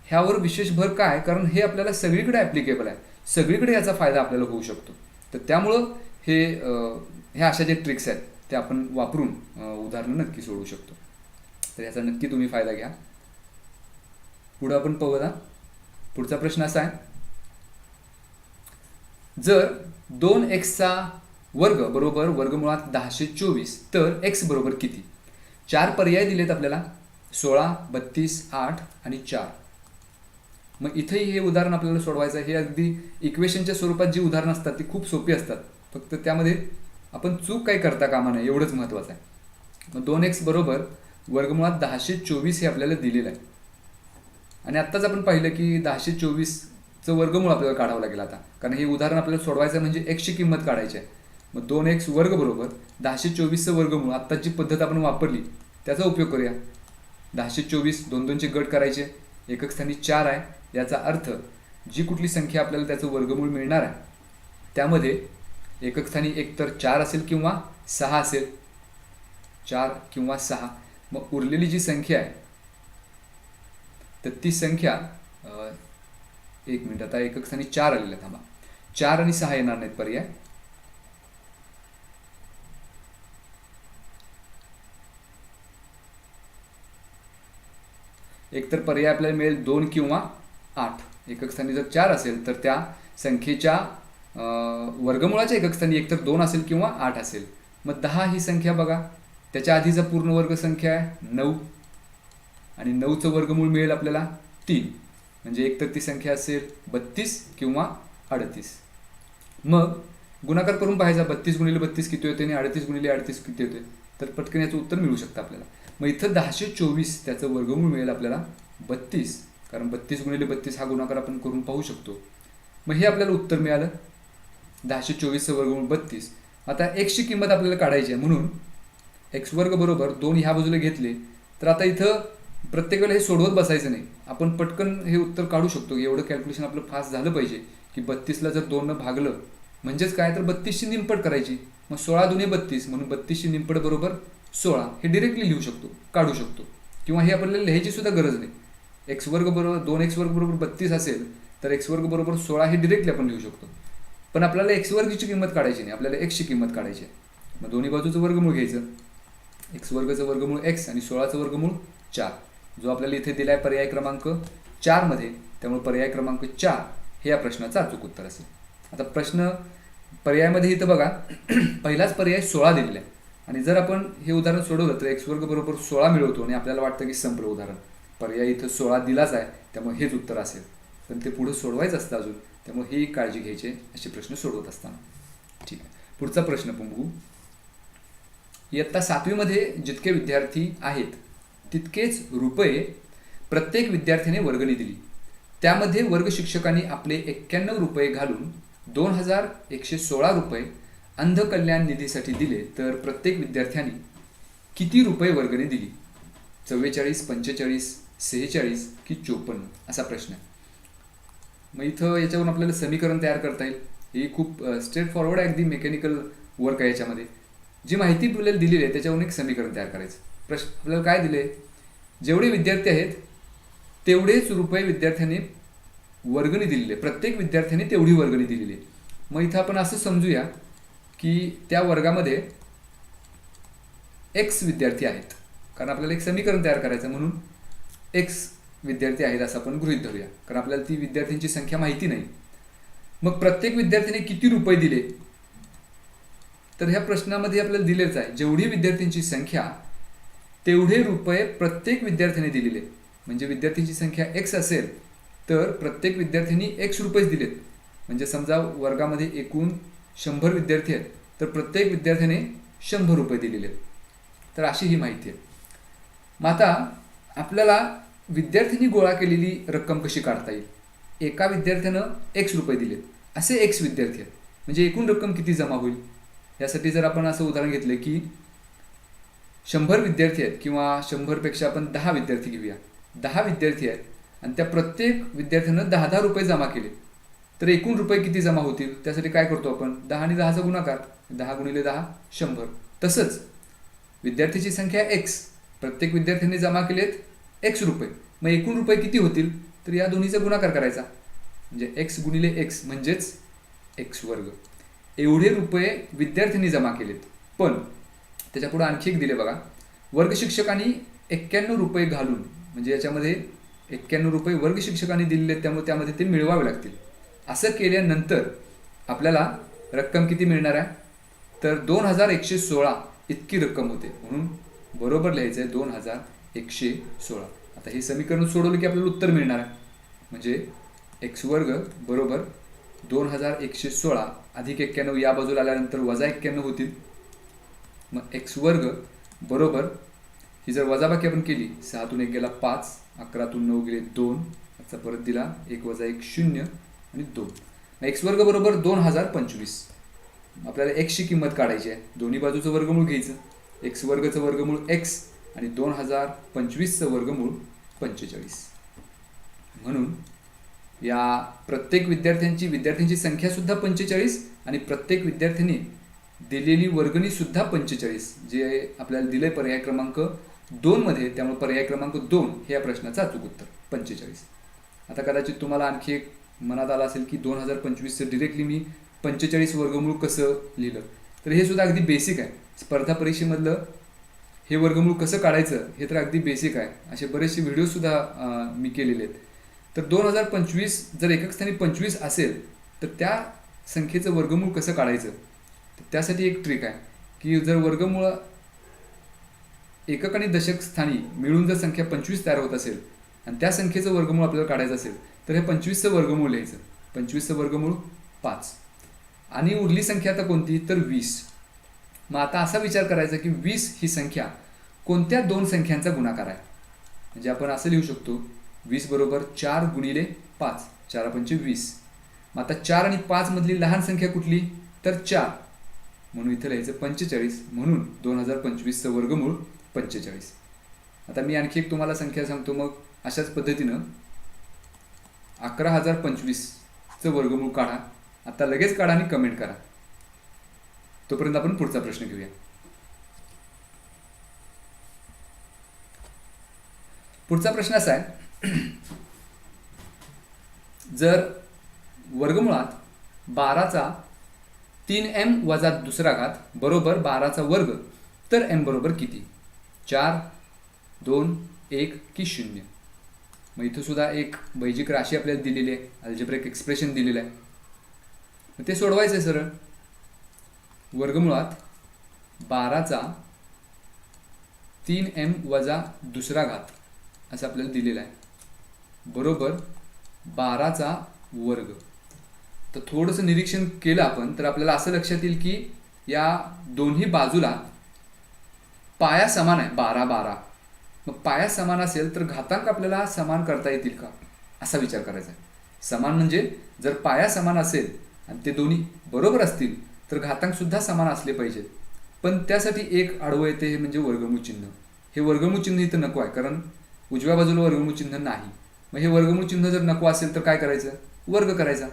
ह्यावर विशेष भर काय? कारण हे आपल्याला सगळीकडे ॲप्लिकेबल आहे. सगळीकडे याचा फायदा आपल्याला होऊ शकतो. तर त्यामुळं ह्या अशा जे ट्रिक्स आहेत त्या आपण वापरून उदाहरणं नक्की सोडवू शकतो. तर याचा नक्की तुम्ही फायदा घ्या. पुढं आपण पाहूया. पुढचा प्रश्न असा आहे, जर 2x वर्ग बरोबर वर्गमुळात 1024 तर x बरोबर किती? 4 पर्याय दिलेत आपल्याला, 16, 32, 8 आणि 4. मग इथंही हे उदाहरण आपल्याला सोडवायचं आहे. हे अगदी इक्वेशनच्या स्वरूपात जी उदाहरणं असतात ती खूप सोपी असतात. फक्त त्यामध्ये आपण चूक काही करता कामा नये एवढंच महत्त्वाचं आहे. मग 2x बरोबर वर्गमुळात 1024 हे आपल्याला दिलेलं आहे. आणि आत्ताच आपण पाहिलं की 1024चं वर्गमूळ आपल्याला काढावं लागेल आता. कारण हे उदाहरण आपल्याला सोडवायचं म्हणजे x ची किंमत काढायची आहे. मग 2x वर्ग बरोबर 1024चं वर्गमूळ आत्ताच जी पद्धत आपण वापरली त्याचा उपयोग करूया. 1024 2-2चे गट करायचे, एकक स्थानी 4 आहे. याचा अर्थ जी कुठली संख्या आपल्याला त्याचं वर्गमूळ मिळणार आहे त्यामध्ये एकक स्थानी एकतर 4 असेल किंवा 6 असेल. 4 किंवा 6. मग उरलेली जी संख्या आहे तर ती संख्या एक मिनिट, आता एकक स्थानी 4 आलेलं, थांबा. 4 आणि 6 येणार नाहीत पर्याय. एकतर पर्याय आपल्याला मिळेल 2 किंवा 8. एकक स्थानी जर 4 असेल तर त्या संख्येच्या वर्गमुळाच्या एकक स्थानी एकतर 2 असेल किंवा 8 असेल. मग 10 ही संख्या बघा, त्याच्या आधीचा पूर्ण वर्ग संख्या आहे 9 आणि 9चं वर्गमूळ मिळेल आपल्याला 3. म्हणजे एकतर ती संख्या असेल 32 किंवा 38. मग गुणाकार करून पाहायचा, 32 गुणिले 32 किती होते आणि 38 गुणिले 38 किती होते. तर पटकन याचं उत्तर मिळू शकतं आपल्याला. मग इथं 1024 त्याचं वर्गमूळ मिळेल आपल्याला 32. कारण 32 गुणिले 32 हा गुणाकार आपण करून पाहू शकतो. मग हे आपल्याला उत्तर मिळालं 1024चं वर्गमूळ 32. आता x ची किंमत आपल्याला काढायची आहे म्हणून x वर्ग बरोबर 2 ह्या बाजूला घेतले तर आता इथं प्रत्येक वेळेला हे सोडवत बसायचं नाही. आपण पटकन हे उत्तर काढू शकतो. एवढं कॅल्क्युलेशन आपलं फास्ट झालं पाहिजे की 32ला जर 2 न भागलं म्हणजेच काय तर 32ची निमपट करायची. मग 16 दुने 32 म्हणून 32ची निमपट बरोबर 16 हे डिरेक्टली लिहू शकतो, काढू शकतो. किंवा हे आपल्याला लिहायची सुद्धा गरज नाही. x वर्ग बरोबर 2x वर्ग बरोबर 32 असेल तर x वर्ग बरोबर 16 हे डिरेक्टली आपण लिहू शकतो. पण आपल्याला x वर्गची किंमत काढायची नाही, आपल्याला x ची किंमत काढायची आहे. मग दोन्ही बाजूचं वर्गमूळ घ्यायचं. x वर्गचं वर्गमूळ x आणि 16चं वर्गमूळ 4. जो आपल्याला इथे दिलाय पर्याय क्रमांक 4 मध्ये त्यामुळे पर्याय क्रमांक 4 हे या प्रश्नाचं अचूक उत्तर असेल. आता प्रश्न पर्यायामध्ये इथं बघा पहिलाच पर्याय 16 दिलेला आहे आणि जर आपण हे उदाहरण सोडवलं तर x वर्ग बरोबर 16 मिळवतो आणि आपल्याला वाटतं की संपलं उदाहरण. पर्याय इथं 16 दिलाच आहे त्यामुळे हेच उत्तर असेल, पण ते पुढे सोडवायचं असतं अजून, त्यामुळे ही काळजी घ्यायची असे प्रश्न सोडवत असताना. ठीक आहे, पुढचा प्रश्न बघू. इयत्ता 7वीमध्ये जितके विद्यार्थी आहेत तितकेच रुपये प्रत्येक विद्यार्थ्याने वर्गणी दिली. त्यामध्ये वर्ग शिक्षकांनी आपले 91 रुपये घालून 2116 रुपये अंध कल्याण निधीसाठी दिले, तर प्रत्येक विद्यार्थ्याने किती रुपये वर्गणी दिली? 44, 45, 46 की 54 असा प्रश्न आहे. मग इथं याच्यावरून आपल्याला समीकरण तयार करता येईल. ही खूप स्ट्रेट फॉरवर्ड आहे, अगदी मेकॅनिकल वर्क आहे. याच्यामध्ये जी माहिती आपल्याला दिलेली आहे त्याच्यावरून एक समीकरण तयार करायचं. प्रश्न आपल्याला काय दिले? जेवढे विद्यार्थी आहेत तेवढेच रुपये विद्यार्थ्यांनी वर्गणी दिलेली आहे, प्रत्येक विद्यार्थ्याने तेवढी वर्गणी दिलेली आहे. मग इथं आपण असं समजूया की त्या वर्गामध्ये एक्स विद्यार्थी आहेत, कारण आपल्याला एक समीकरण तयार करायचं म्हणून एक्स विद्यार्थी आहेत असं आपण गृहीत धरूया, कारण आपल्याला ती विद्यार्थ्यांची संख्या माहिती नाही. मग प्रत्येक विद्यार्थ्याने किती रुपये दिले? तर ह्या प्रश्नामध्ये आपल्याला दिलेच आहे जेवढी विद्यार्थ्यांची संख्या तेवढे रुपये प्रत्येक विद्यार्थ्याने दिलेले. म्हणजे विद्यार्थ्यांची संख्या एक्स असेल तर प्रत्येक विद्यार्थ्यांनी एक्स रुपयेच दिलेत. म्हणजे समजा वर्गामध्ये एकूण 100 विद्यार्थी आहेत तर प्रत्येक विद्यार्थ्याने 100 रुपये दिलेले आहेत. तर अशी ही माहिती आहे. मग आता आपल्याला विद्यार्थ्यांनी गोळा केलेली रक्कम कशी काढता येईल? एका विद्यार्थ्यानं एक्स रुपये दिलेत, असे एक्स विद्यार्थी आहेत, म्हणजे एकूण रक्कम किती जमा होईल? यासाठी जर आपण असं उदाहरण घेतलं की 100 विद्यार्थी आहेत किंवा 100पेक्षा आपण 10 विद्यार्थी घेऊया, 10 विद्यार्थी आहेत आणि त्या प्रत्येक विद्यार्थ्यानं 10-10 रुपये जमा केले, तर एकूण रुपये किती जमा होतील? त्यासाठी काय करतो आपण? 10 आणि 10चा गुणाकार, 10 गुणिले 10 100. तसंच विद्यार्थ्याची संख्या एक्स, प्रत्येक विद्यार्थ्यांनी जमा केलेत एक्स रुपये, मग एकूण रुपये किती होतील? तर या दोन्हीचा गुणाकार करायचा, म्हणजे एक्स गुणिले एक्स म्हणजेच एक्स वर्ग. एवढे रुपये विद्यार्थ्यांनी जमा केलेत. पण त्याच्या पुढे आणखी एक दिले बघा, वर्ग शिक्षकांनी 91 रुपये घालून, म्हणजे याच्यामध्ये 91 रुपये वर्ग शिक्षकांनी दिलेले, त्यामुळे त्यामध्ये ते मिळवावे लागतील. असं केल्यानंतर आपल्याला रक्कम किती मिळणार आहे? तर 2116 इतकी रक्कम होते. म्हणून बरोबर लिहायचं आहे 2116. आता हे समीकरण सोडवलं की आपल्याला उत्तर मिळणार आहे. म्हणजे एक्स वर्ग बरोबर 2116 अधिक 91 या बाजूला आल्यानंतर वजा 91 होतील. मग एक्स वर्ग बरोबर ही जर वजाबाकी आपण केली, 6तून 1 गेला 5, 11तून 9 गेले 2, याचा परत दिला 1 वजा 1 0 आणि 2. एक्स वर्ग बरोबर 2025. आपल्याला एक्सची किंमत काढायची आहे, दोन्ही बाजूचं वर्गमूळ घ्यायचं. एक्स वर्गचं वर्गमूळ एक्स आणि 2025चं वर्गमूळ 45. म्हणून या प्रत्येक विद्यार्थ्यांची संख्या सुद्धा 45 आणि प्रत्येक विद्यार्थ्याने दिलेली वर्गणी सुद्धा 45, जे आपल्याला दिले पर्याय क्रमांक 2 मध्ये, त्यामुळे पर्याय क्रमांक 2 हे या प्रश्नाचं अचूक उत्तर 45. आता कदाचित तुम्हाला आणखी एक मनात आला असेल की 2025चं डिरेक्टली मी 45 वर्गमूळ कसं लिहिलं? तर हे सुद्धा अगदी बेसिक आहे. स्पर्धा परीक्षेमधलं हे वर्गमूळ कसं काढायचं हे तर अगदी बेसिक आहे. असे बरेचसे व्हिडिओसुद्धा मी केलेले आहेत. तर 2025 जर एकक स्थानी 25 असेल तर त्या संख्येचं वर्गमूळ कसं काढायचं? तर त्यासाठी एक ट्रिक आहे की जर वर्गमूळ एकक आणि दशक स्थानी मिळून जर संख्या 25 तयार होत असेल आणि त्या संख्येचं वर्गमूळ आपल्याला काढायचं असेल तर हे 25चं वर्गमूळ लिहायचं. 25चं वर्गमूळ 5 आणि उरली संख्या आता कोणती? तर 20. मग आता असा विचार करायचा की 20 ही संख्या कोणत्या दोन संख्यांचा गुणाकार आहे? म्हणजे आपण असं लिहू शकतो 20 बरोबर 4 गुणिले 5, 4 पंचे 20. मग आता 4 आणि 5 मधली लहान संख्या कुठली? तर 4, म्हणून इथं लिहायचं 45. म्हणून 2025चं वर्गमूळ 45. आता मी आणखी एक तुम्हाला संख्या सांगतो. मग अशाच पद्धतीनं 11025चं वर्गमूळ काढा. आता लगेच काढा आणि कमेंट करा. तोपर्यंत आपण पुढचा प्रश्न घेऊया. पुढचा प्रश्न असा आहे, जर वर्गमुळात 12चा 3m वजा दुसरा घात बरोबर 12चा वर्ग, तर m बरोबर किती? 4, 2, 1 की 0? मग इथं सुद्धा एक बैजिक राशी आपल्याला दिलेली आहे, अल्जेब्रिक एक्सप्रेशन दिलेलं आहे. मग ते सोडवायचं आहे सरळ. वर्गमुळात 12चा 3m वजा दुसरा घात असं आपल्याला दिलेलं आहे, बरोबर 12चा वर्ग. तर थोडंसं निरीक्षण केलं आपण तर आपल्याला असं लक्षात येईल की या दोन्ही बाजूला पाया समान आहे, 12. मग पाया समान असेल तर घातांक आपल्याला समान करता येतील का असा विचार करायचा आहे. समान म्हणजे जर पाया समान असेल आणि ते दोन्ही बरोबर असतील तर घातांक सुद्धा समान असले पाहिजेत. पण त्यासाठी एक आडवं येते, हे म्हणजे वर्गमूळ चिन्ह. हे वर्गमूळ चिन्ह इथं नको आहे, कारण उजव्या बाजूला वर्गमूळ चिन्ह नाही. मग हे वर्गमूळ चिन्ह जर नको असेल तर काय करायचं, वर्ग करायचा.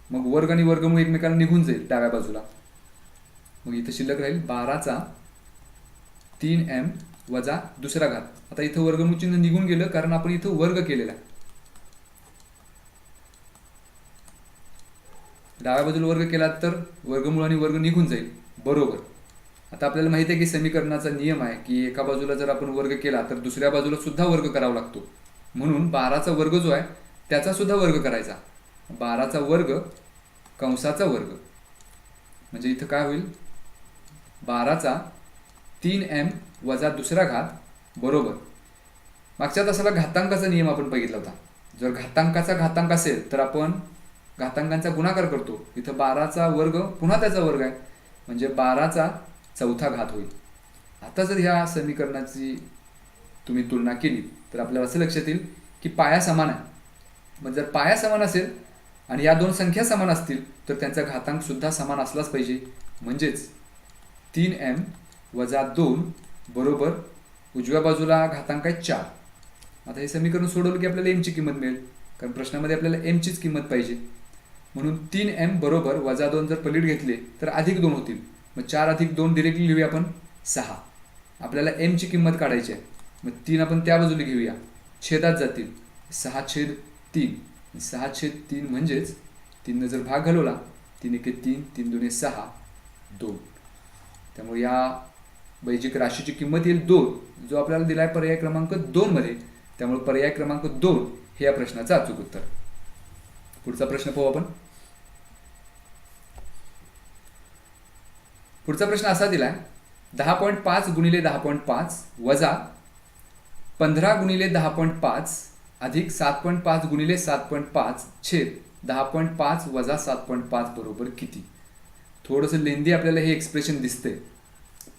मग वर्ग आणि वर्गमूळ एकमेकांना निघून जाईल डाव्या बाजूला. मग इथं शिल्लक राहील 12चा 3m वजा दुसरा घात. आता इथं वर्गमूळ चिन्ह निघून गेलं कारण आपण इथं वर्ग केलेला आहे. डाव्या बाजूला वर्ग केला तर वर्गमूळ आणि वर्ग निघून जाईल, बरोबर. आता आपल्याला माहिती आहे की समीकरणाचा नियम आहे की एका बाजूला जर आपण वर्ग केला तर दुसऱ्या बाजूला सुद्धा वर्ग करावा लागतो. म्हणून 12चा वर्ग जो आहे त्याचा सुद्धा वर्ग करायचा. 12चा वर्ग कंसाचा वर्ग म्हणजे इथं काय होईल, 12चा 3m वजा दुसरा घात बरोबर. मागच्या तासाला घातांकाचा नियम आपण बघितला होता. जर घातांकाचा घातांक असेल तर आपण घातांकांचा गुणाकार करतो. इथं 12चा वर्ग पुन्हा त्याचा वर्ग आहे म्हणजे 12चा चौथा घात होईल. आता जर ह्या समीकरणाची तुम्ही तुलना केली तर आपल्याला असं लक्षात येईल की पाया समान आहे. मग जर पाया समान असेल आणि या दोन संख्या समान असतील तर त्यांचा घातांक सुद्धा समान असलाच पाहिजे. म्हणजेच 3m वजा 2 बरोबर उजव्या बाजूला घातांक आहे 4. आता हे समीकरण सोडवलं की आपल्याला m ची किंमत मिळेल, कारण प्रश्नामध्ये आपल्याला m चीच किंमत पाहिजे. म्हणून 3m बरोबर वजा 2 जर पलीड घेतले तर अधिक 2 होतील. मग 4 अधिक 2 डिरेक्टली लिहूया आपण 6. आपल्याला m ची किंमत काढायची आहे. मग 3 आपण त्या बाजूला घेऊया, छेदात जातील 6/3. 6/3 म्हणजेच 3 जर भाग घालवला 3 एके 3, 3 दुने 6, 2. त्यामुळे या बैजिक राशीची किंमत येईल 2, जो आपल्याला दिला आहे पर्याय क्रमांक 2 मध्ये. त्यामुळे पर्याय क्रमांक 2 हे या प्रश्नाचं अचूक उत्तर. पुढचा प्रश्न पाहू आपण. पुढचा प्रश्न असा दिलाय, 10.5 गुणिले 10.5 वजा 15 गुणिले 10.5 अधिक 7.5 गुणिले 7.5 छेद 10.5 वजा 7.5 बरोबर किती. थोडंसं लेंदी आपल्याला हे एक्सप्रेशन दिसतंय,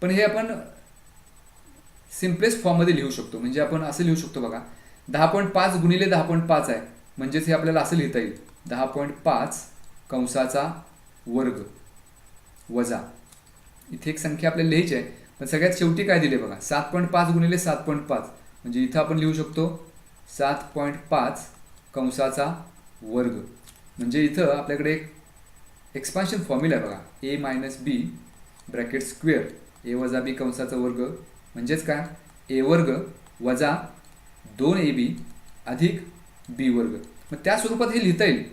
पण हे आपण सिम्पलेस्ट फॉर्ममध्ये लिहू शकतो. म्हणजे आपण असं लिहू शकतो बघा, 10.5 गुणिले 10.5 आहे म्हणजेच हे आपल्याला असं लिहिता येईल 10.5 कंसाचा वर्ग वजा, इथे एक संख्या आपल्याला लिहायची आहे पण सगळ्यात शेवटी काय दिले बघा, 7.5 गुणिले 7.5 म्हणजे इथं आपण लिहू शकतो 7.5 कंसाचा वर्ग. म्हणजे इथं आपल्याकडे एक एक्सपान्शन फॉर्म्युला आहे बघा, a minus B bracket square a वजा बी कंसाचा वर्ग म्हणजेच काय, a वर्ग वजा 2ab अधिक b वर्ग. मग त्या स्वरूपात हे लिहिता येईल,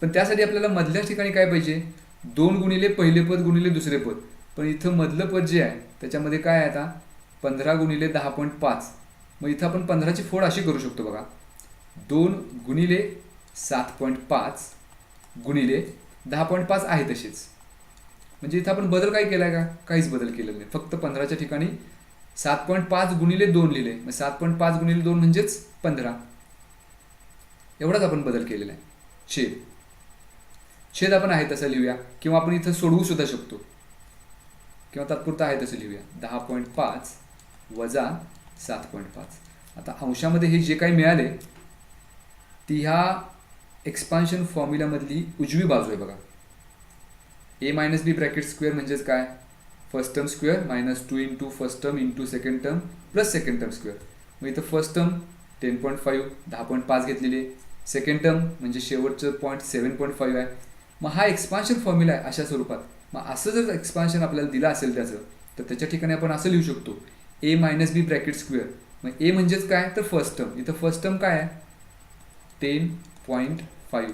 पण त्यासाठी आपल्याला मधल्या ठिकाणी काय पाहिजे, 2 गुणिले पहिले पद गुणिले दुसरे पद. पण इथं मधलं पद जे आहे त्याच्यामध्ये काय आहे आता 15 गुणिले 10.5. मग इथं आपण 15ची फोड अशी करू शकतो बघा, 2 गुणिले 7.5 गुणिले 10.5 आहे तसेच. म्हणजे इथं आपण बदल काय केला आहे का, काहीच बदल केलेला नाही, फक्त 15च्या ठिकाणी 7.5 गुणिले 2 लिहिले. मग 7.5 गुणिले 2 म्हणजेच 15, एवढाच आपण बदल केलेला आहे. छेद आपण आहे तसं लिहूया किंवा आपण इथं सोडवू सुद्धा शकतो किंवा तात्पुरतं आहे तसं लिहूया, 10.5 वजा 7.5. आता अंशामध्ये हे जे काही मिळाले ती ह्या एक्सपान्शन फॉर्म्युलामधली उजवी बाजू आहे बघा. a minus B bracket square म्हणजेच काय, first term square minus 2 into first term into second term plus second term square. मग इथं फर्स्ट टर्म 10.5 10.5 घेतलेली, सेकंड टर्म म्हणजे शेवटचं पॉईंट 7.5 आहे. मग हा एक्सपान्शन फॉर्म्युला आहे अशा स्वरूपात. मग असं जर एक्सपान्शन आपल्याला दिलं असेल त्याचं तर त्याच्या ठिकाणी आपण असं लिहू शकतो, a minus B bracket square. मग a म्हणजेच काय तर फर्स्ट टर्म, इथं फर्स्ट टर्म काय आहे 10.5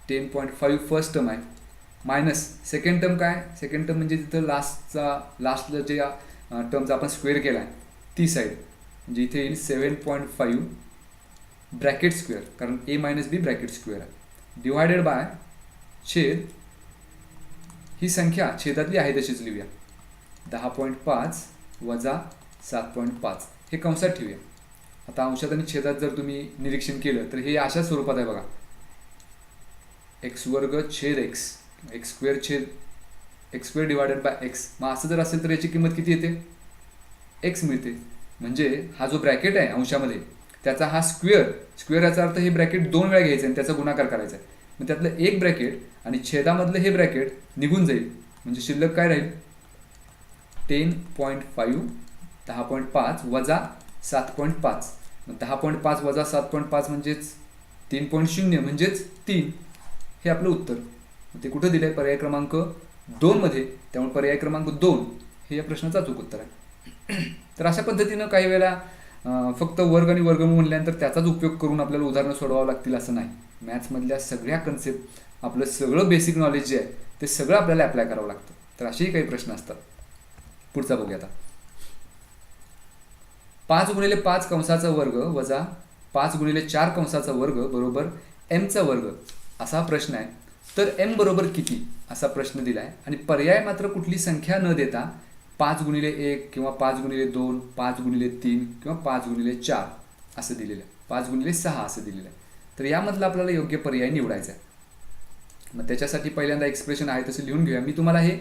10.5 फर्स्ट टर्म आहे, मायनस सेकंड टर्म काय, सेकंड टर्म म्हणजे तिथं लास्टला जे टर्मचा आपण स्क्वेअर केला आहे ती साईड, म्हणजे इथे येईल 7.5 ब्रॅकेट स्क्वेअर, कारण a minus B bracket square आहे, डिवायडेड बाय छेद ही संख्या छेदातली आहे तशीच लिहूया, 10.5 वजा 7.5 हे कंसात ठेवूया. आता अंशात आणि छेदात जर तुम्ही निरीक्षण केलं तर हे अशा स्वरूपात आहे बघा, एक्स वर्ग छेद एक्स, एक्स स्क्वेअर छेद x square divided by x. मग असं जर असेल तर याची किंमत किती येते, एक्स मिळते. म्हणजे हा जो ब्रॅकेट आहे अंशामध्ये त्याचा हा स्क्वेअर याचा अर्थ हे ब्रॅकेट 2 वेळा घ्यायचं आणि त्याचा गुणाकार करायचा आहे. मग त्यातलं एक ब्रॅकेट आणि छेदामधलं हे ब्रॅकेट निघून जाईल, म्हणजे शिल्लक काय राहील 10.5 10.5 वजा 7.5. मग 10.5 वजा 7.5 म्हणजेच 3.0 म्हणजेच 3, हे आपलं उत्तर. ते कुठं दिलं आहे, पर्याय क्रमांक 2 मध्ये, त्यामुळे पर्याय क्रमांक 2 हे या प्रश्नाचं अचूक उत्तर आहे. तर अशा पद्धतीनं काही वेळेला फक्त वर्ग आणि वर्गमूळ म्हणल्यानंतर त्याचाच उपयोग करून आपल्याला उदाहरणं सोडवावं लागतील असं नाही. मॅथ्समधल्या सगळ्या कन्सेप्ट, आपलं सगळं बेसिक नॉलेज जे आहे ते सगळं आपल्याला अप्लाय करावं लागतं. तर असेही काही प्रश्न असतात. पुढचा बघूया आता. 5 गुणिले 5 कंसाचा वर्ग वजा 5 गुणिले 4 कंसाचा वर्ग बरोबर एमचा वर्ग असा प्रश्न आहे. तर एम बरोबर किती असा प्रश्न दिला आहे आणि पर्याय मात्र कुठली संख्या न देता 5 गुणिले 1 किंवा 5 गुणिले 2, 5 गुणिले 3 किंवा 5 गुणिले 4 असं दिलेलं आहे, 5 गुणिले 6 असं दिलेलं आहे. तर यामधला आपल्याला योग्य पर्याय निवडायचा आहे. मग त्याच्यासाठी पहिल्यांदा एक्सप्रेशन आहे तसं लिहून घेऊया. मी तुम्हाला हे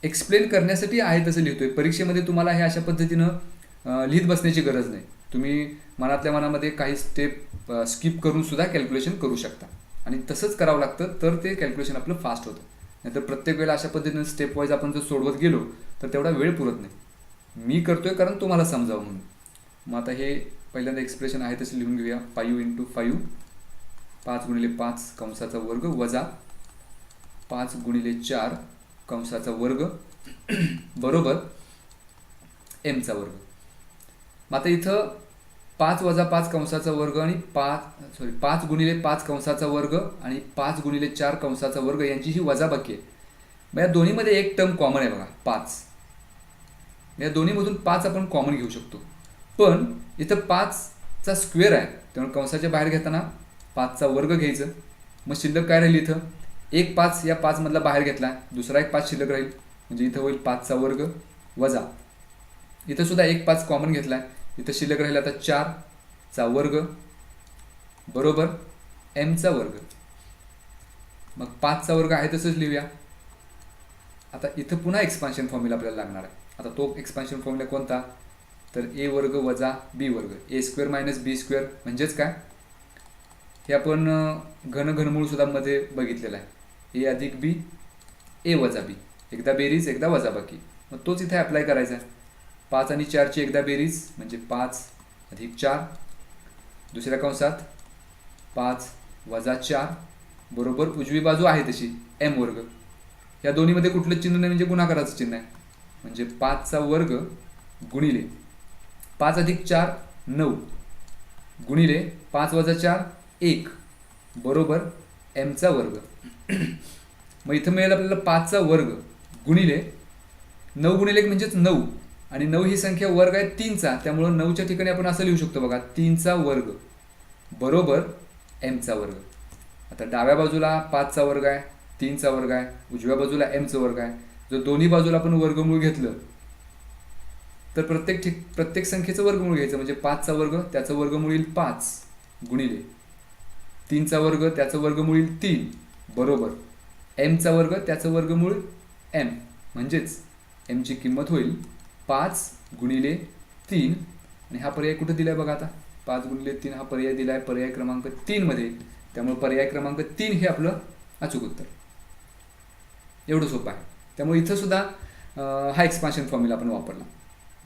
एक्सप्लेन करण्यासाठी आहे तसं लिहितोय. परीक्षेमध्ये तुम्हाला हे अशा पद्धतीनं लिहित बसण्याची गरज नाही. तुम्ही मनातल्या मनामध्ये काही स्टेप स्किप करून सुद्धा कॅल्क्युलेशन करू शकता आणि तसंच करावं लागतं, तर ते कॅल्क्युलेशन आपलं फास्ट होतं. नाहीतर प्रत्येक वेळेला अशा पद्धतीनं स्टेप वाईज आपण जर सोडवत गेलो तर तेवढा वेळ पुरत नाही. मी करतोय कारण तुम्हाला समजावं म्हणून. मग आता हे पहिल्यांदा एक्सप्रेशन आहे तसं लिहून घेऊया. 5 × 5 5 गुणिले 5 कंसाचा वर्ग वजा 5 गुणिले 4 कंसाचा वर्ग बरोबर एमचा वर्ग. मग आता इथं 5 वजा 5 कंसाचा वर्ग आणि 5 गुणिले 5 कंसाचा वर्ग आणि 5 गुणिले 4 कंसाचा वर्ग यांची ही वजाबाकी आहे. मग या दोन्हीमध्ये एक टर्म कॉमन आहे बघा, 5. या दोन्हीमधून 5 आपण कॉमन घेऊ शकतो, पण इथं 5चा स्क्वेअर आहे, त्यामुळे कंसाच्या बाहेर घेताना 5चा वर्ग घ्यायचं. मग शिल्लक काय राहील, इथं एक 5 या 5 मधला बाहेर घेतला, दुसरा एक 5 शिल्लक राहील, म्हणजे इथं होईल 5चा वर्ग वजा, इथं सुद्धा एक 5 कॉमन घेतला आहे, इथं शिल्लक राहील आता 4चा वर्ग बरोबर एमचा वर्ग. मग 5चा वर्ग आहे तसंच लिहूया. आता इथं पुन्हा एक्सपान्शन फॉर्म्युला आपल्याला लागणार आहे. आता तो एक्सपान्शन फॉर्म्युला कोणता, तर ए वर्ग वजा बी वर्ग, ए स्क्वेअर मायनस बी स्क्वेअर म्हणजेच काय, हे आपण घनमूळ सुद्धा मध्ये बघितलेलं आहे, ए अधिक बी ए वजा बी, एकदा बेरीज एकदा वजाबाकी. मग तोच इथे अप्लाय करायचा आहे. 5 आणि 4ची एकदा बेरीज म्हणजे 5 अधिक 4, दुसऱ्या कंसात 5 वजा 4 बरोबर उजवी बाजू आहे तशी एम वर्ग. या दोन्हीमध्ये कुठलं चिन्ह नाही म्हणजे गुणाकाराचं चिन्ह आहे, म्हणजे 5चा वर्ग गुणिले 5 अधिक 4 9 गुणिले 5 वजा 4 1 बरोबर एमचा वर्ग. मग इथं मिळेल आपल्याला 5चा वर्ग गुणिले 9 गुणिले 1 म्हणजेच 9 आणि 9 ही संख्या वर्ग आहे 3चा, त्यामुळं 9च्या ठिकाणी आपण असं लिहू शकतो बघा, 3चा वर्ग बरोबर एमचा वर्ग. आता डाव्या बाजूला 5चा वर्ग आहे, 3चा वर्ग आहे, उजव्या बाजूला एमचा वर्ग आहे. जर दोन्ही बाजूला आपण वर्गमूळ घेतलं तर प्रत्येक संख्येचं वर्गमूळ घ्यायचं, म्हणजे 5चा वर्ग त्याचं वर्गमूळ येईल 5 गुणिले 3चा वर्ग त्याचं वर्गमूळ येईल 3 बरोबर एमचा वर्ग त्याचं वर्गमूळ एम, म्हणजेच एमची किंमत होईल 5 गुणिले 3 आणि हा पर्याय कुठे दिलाय बघा. आता 5 गुणिले 3 हा पर्याय दिलाय पर्याय क्रमांक 3 मध्ये, त्यामुळे पर्याय क्रमांक 3 हे आपलं अचूक उत्तर. एवढं सोपं आहे. त्यामुळे इथं सुद्धा हा एक्सपान्शन फॉर्म्युला आपण वापरला,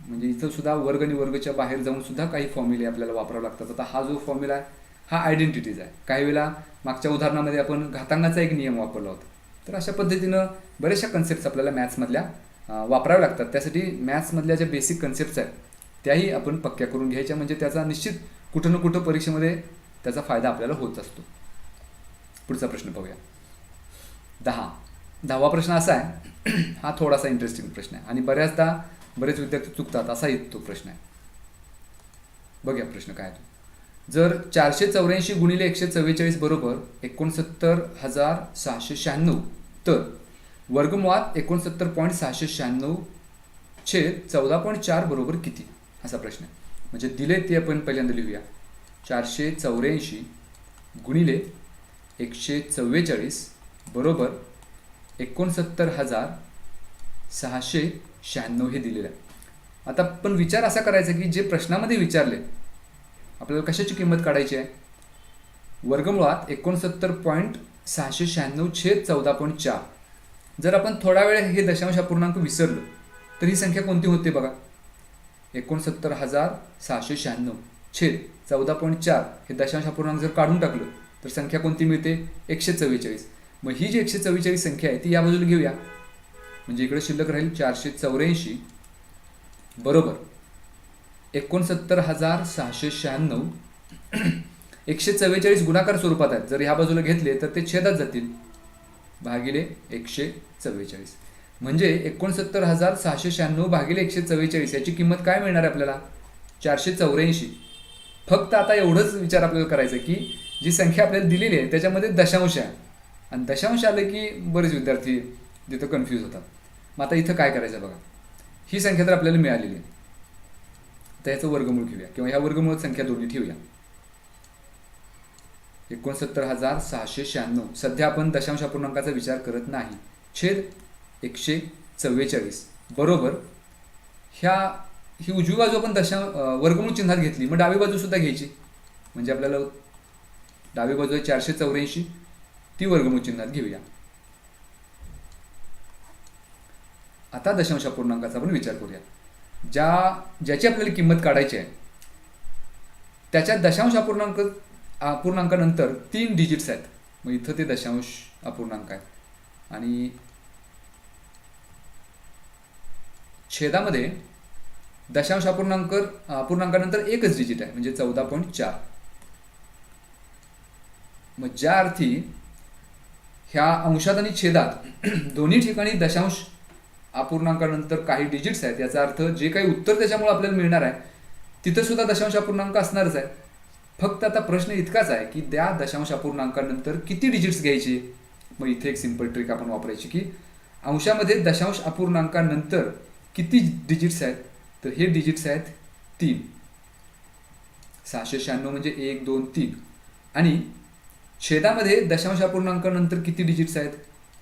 म्हणजे इथं सुद्धा वर्ग आणि वर्गच्या बाहेर जाऊन सुद्धा काही फॉर्म्युले आपल्याला वापरावे लागतात. आता हा जो फॉर्म्युला आहे हा आयडेंटिटीज आहे. काही वेळेला मागच्या उदाहरणामध्ये आपण घातांकाचा एक नियम वापरला होता. तर अशा पद्धतीनं बऱ्याचशा कन्सेप्ट्स आपल्याला मॅथ्समधल्या वापराव्या लागतात. त्यासाठी मॅथ्समधल्या ज्या बेसिक कन्सेप्ट्स आहेत त्याही आपण पक्क्या करून घ्यायच्या, म्हणजे त्याचा निश्चित कुठं ना कुठं परीक्षेमध्ये त्याचा फायदा आपल्याला होत असतो. पुढचा प्रश्न पाहूया. 10वा प्रश्न असा आहे, हा थोडासा इंटरेस्टिंग प्रश्न आहे आणि बऱ्याचदा बरेच विद्यार्थी चुकतात असा येतो प्रश्न आहे. बघूया प्रश्न काय आहे. जर 484 गुणिले 144 बरोबर 69,696 तर वर्गमुळात 69.696 छेद 14.4 बरोबर किती, असा प्रश्न आहे. म्हणजे दिले ते आपण पहिल्यांदा लिहूया. 484 गुणिले 144 बरोबर 69,696 हे दिलेलं आहे. आता पण विचार असा करायचा की जे प्रश्नामध्ये विचारले आपल्याला कशाची किंमत काढायची आहे. वर्गमुळात 69.696 छेद 14.4. जर आपण थोडा वेळ हे दशांश अपूर्णांक विसरलो तर ही संख्या कोणती होते बघा. 69,696 छेद 14.4 हे दशांश अपूर्णांक जर काढून टाकलं तर संख्या कोणती मिळते, 144. मग ही जी 144 संख्या आहे ती या बाजूला घेऊया. म्हणजे इकडे शिल्लक राहील 484 बरोबर 69,696. 144 गुणाकार स्वरूपात आहेत, जर ह्या बाजूला घेतले तर ते छेदात जातील भागिले 144. म्हणजे 69,696 भागिले 144 याची किंमत काय मिळणार आहे आपल्याला, 484. फक्त आता एवढंच विचार आपल्याला करायचं की जी संख्या आपल्याला दिलेली आहे त्याच्यामध्ये दशांश आहे आणि दशांश आलं की बरेच विद्यार्थी तिथं कन्फ्यूज होतात. मग आता इथं काय करायचं बघा. ही संख्या तर आपल्याला मिळालेली आहे, तर याचं वर्गमूळ घेऊया किंवा ह्या वर्गमूळ संख्या दोन्ही ठेवूया. 69,696 सध्या आपण दशांश अपूर्णांकाचा विचार करत नाही, छेद 144 बरोबर ही उजवी बाजू आपण वर्गमूळ चिन्हात घेतली, मग डावी बाजू सुद्धा घ्यायची. म्हणजे आपल्याला डावी बाजू आहे 484 ती वर्गमूळ चिन्हात घेऊया. आता दशांश अपूर्णांकाचा आपण विचार करूया. ज्याची आपल्याला किंमत काढायची आहे त्याच्या दशांश अपूर्णांकानंतर 3 डिजिट्स आहेत. मग इथं ते दशांश अपूर्णांक आहे आणि छेदामध्ये दशांश अपूर्णांकानंतर एकच डिजिट आहे म्हणजे 14.4. मग ज्या अर्थी ह्या अंशात आणि छेदात दोन्ही ठिकाणी दशांश अपूर्णांकानंतर काही डिजिट्स आहेत, याचा अर्थ जे काही उत्तर त्याच्यामुळे आपल्याला मिळणार आहे तिथं सुद्धा दशांश अपूर्णांक असणारच आहे. फक्त आता प्रश्न इतकाच आहे की त्या दशांश अपूर्णांकानंतर किती डिजिट्स घ्यायचे. मग इथे एक सिंपल ट्रिक आपण वापरायची की अंशामध्ये दशांश अपूर्णांकानंतर किती डिजिट्स आहेत, तर हे डिजिट्स आहेत 3. 696 म्हणजे 1 2 3. आणि छेदामध्ये दशांश अपूर्णांकानंतर किती डिजिट्स आहेत,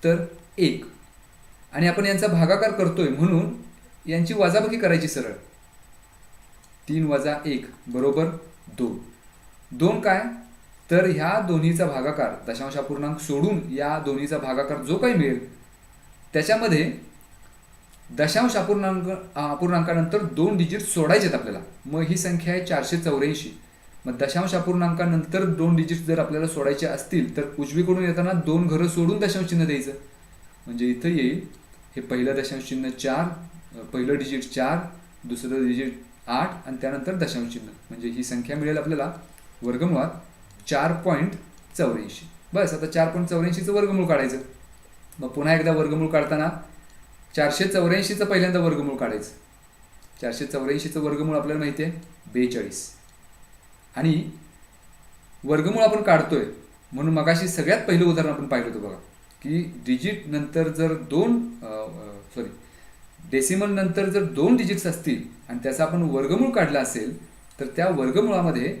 तर 1. आणि आपण यांचा भागाकार करतोय म्हणून यांची वजाबाकी करायची सरळ. 3 वजा 1 बरोबर 2. 2 काय, तर ह्या दोन्हीचा भागाकार दशांश अपूर्णांक सोडून या दोन्हीचा भागाकार जो काही मिळेल त्याच्यामध्ये दशांश अपूर्णांकानंतर 2 डिजिट सोडायचेत आपल्याला. मग ही संख्या आहे 484. मग दशांश अपूर्णांकानंतर 2 डिजिट जर आपल्याला सोडायचे असतील तर उजवीकडून येताना 2 घरं सोडून दशांश चिन्ह द्यायचं. म्हणजे इथं येईल हे पहिलं दशांश चिन्ह 4, पहिलं डिजिट 4, दुसरं डिजिट 8 आणि त्यानंतर दशांश चिन्ह. म्हणजे ही संख्या मिळेल आपल्याला वर्गमुळात 4.84. बस आता 4.84चं वर्गमूळ काढायचं. मग पुन्हा एकदा वर्गमूळ काढताना 484चं पहिल्यांदा वर्गमूळ काढायचं. 484चं वर्गमूळ आपल्याला माहिती आहे 42. आणि वर्गमूळ आपण काढतोय म्हणून मगाशी सगळ्यात पहिलं उदाहरण आपण पाहिलं होतं बघा की डिजिट नंतर जर डेसिमल नंतर जर 2 डिजिट्स असतील आणि त्याचा आपण वर्गमूळ काढला असेल तर त्या वर्गमुळामध्ये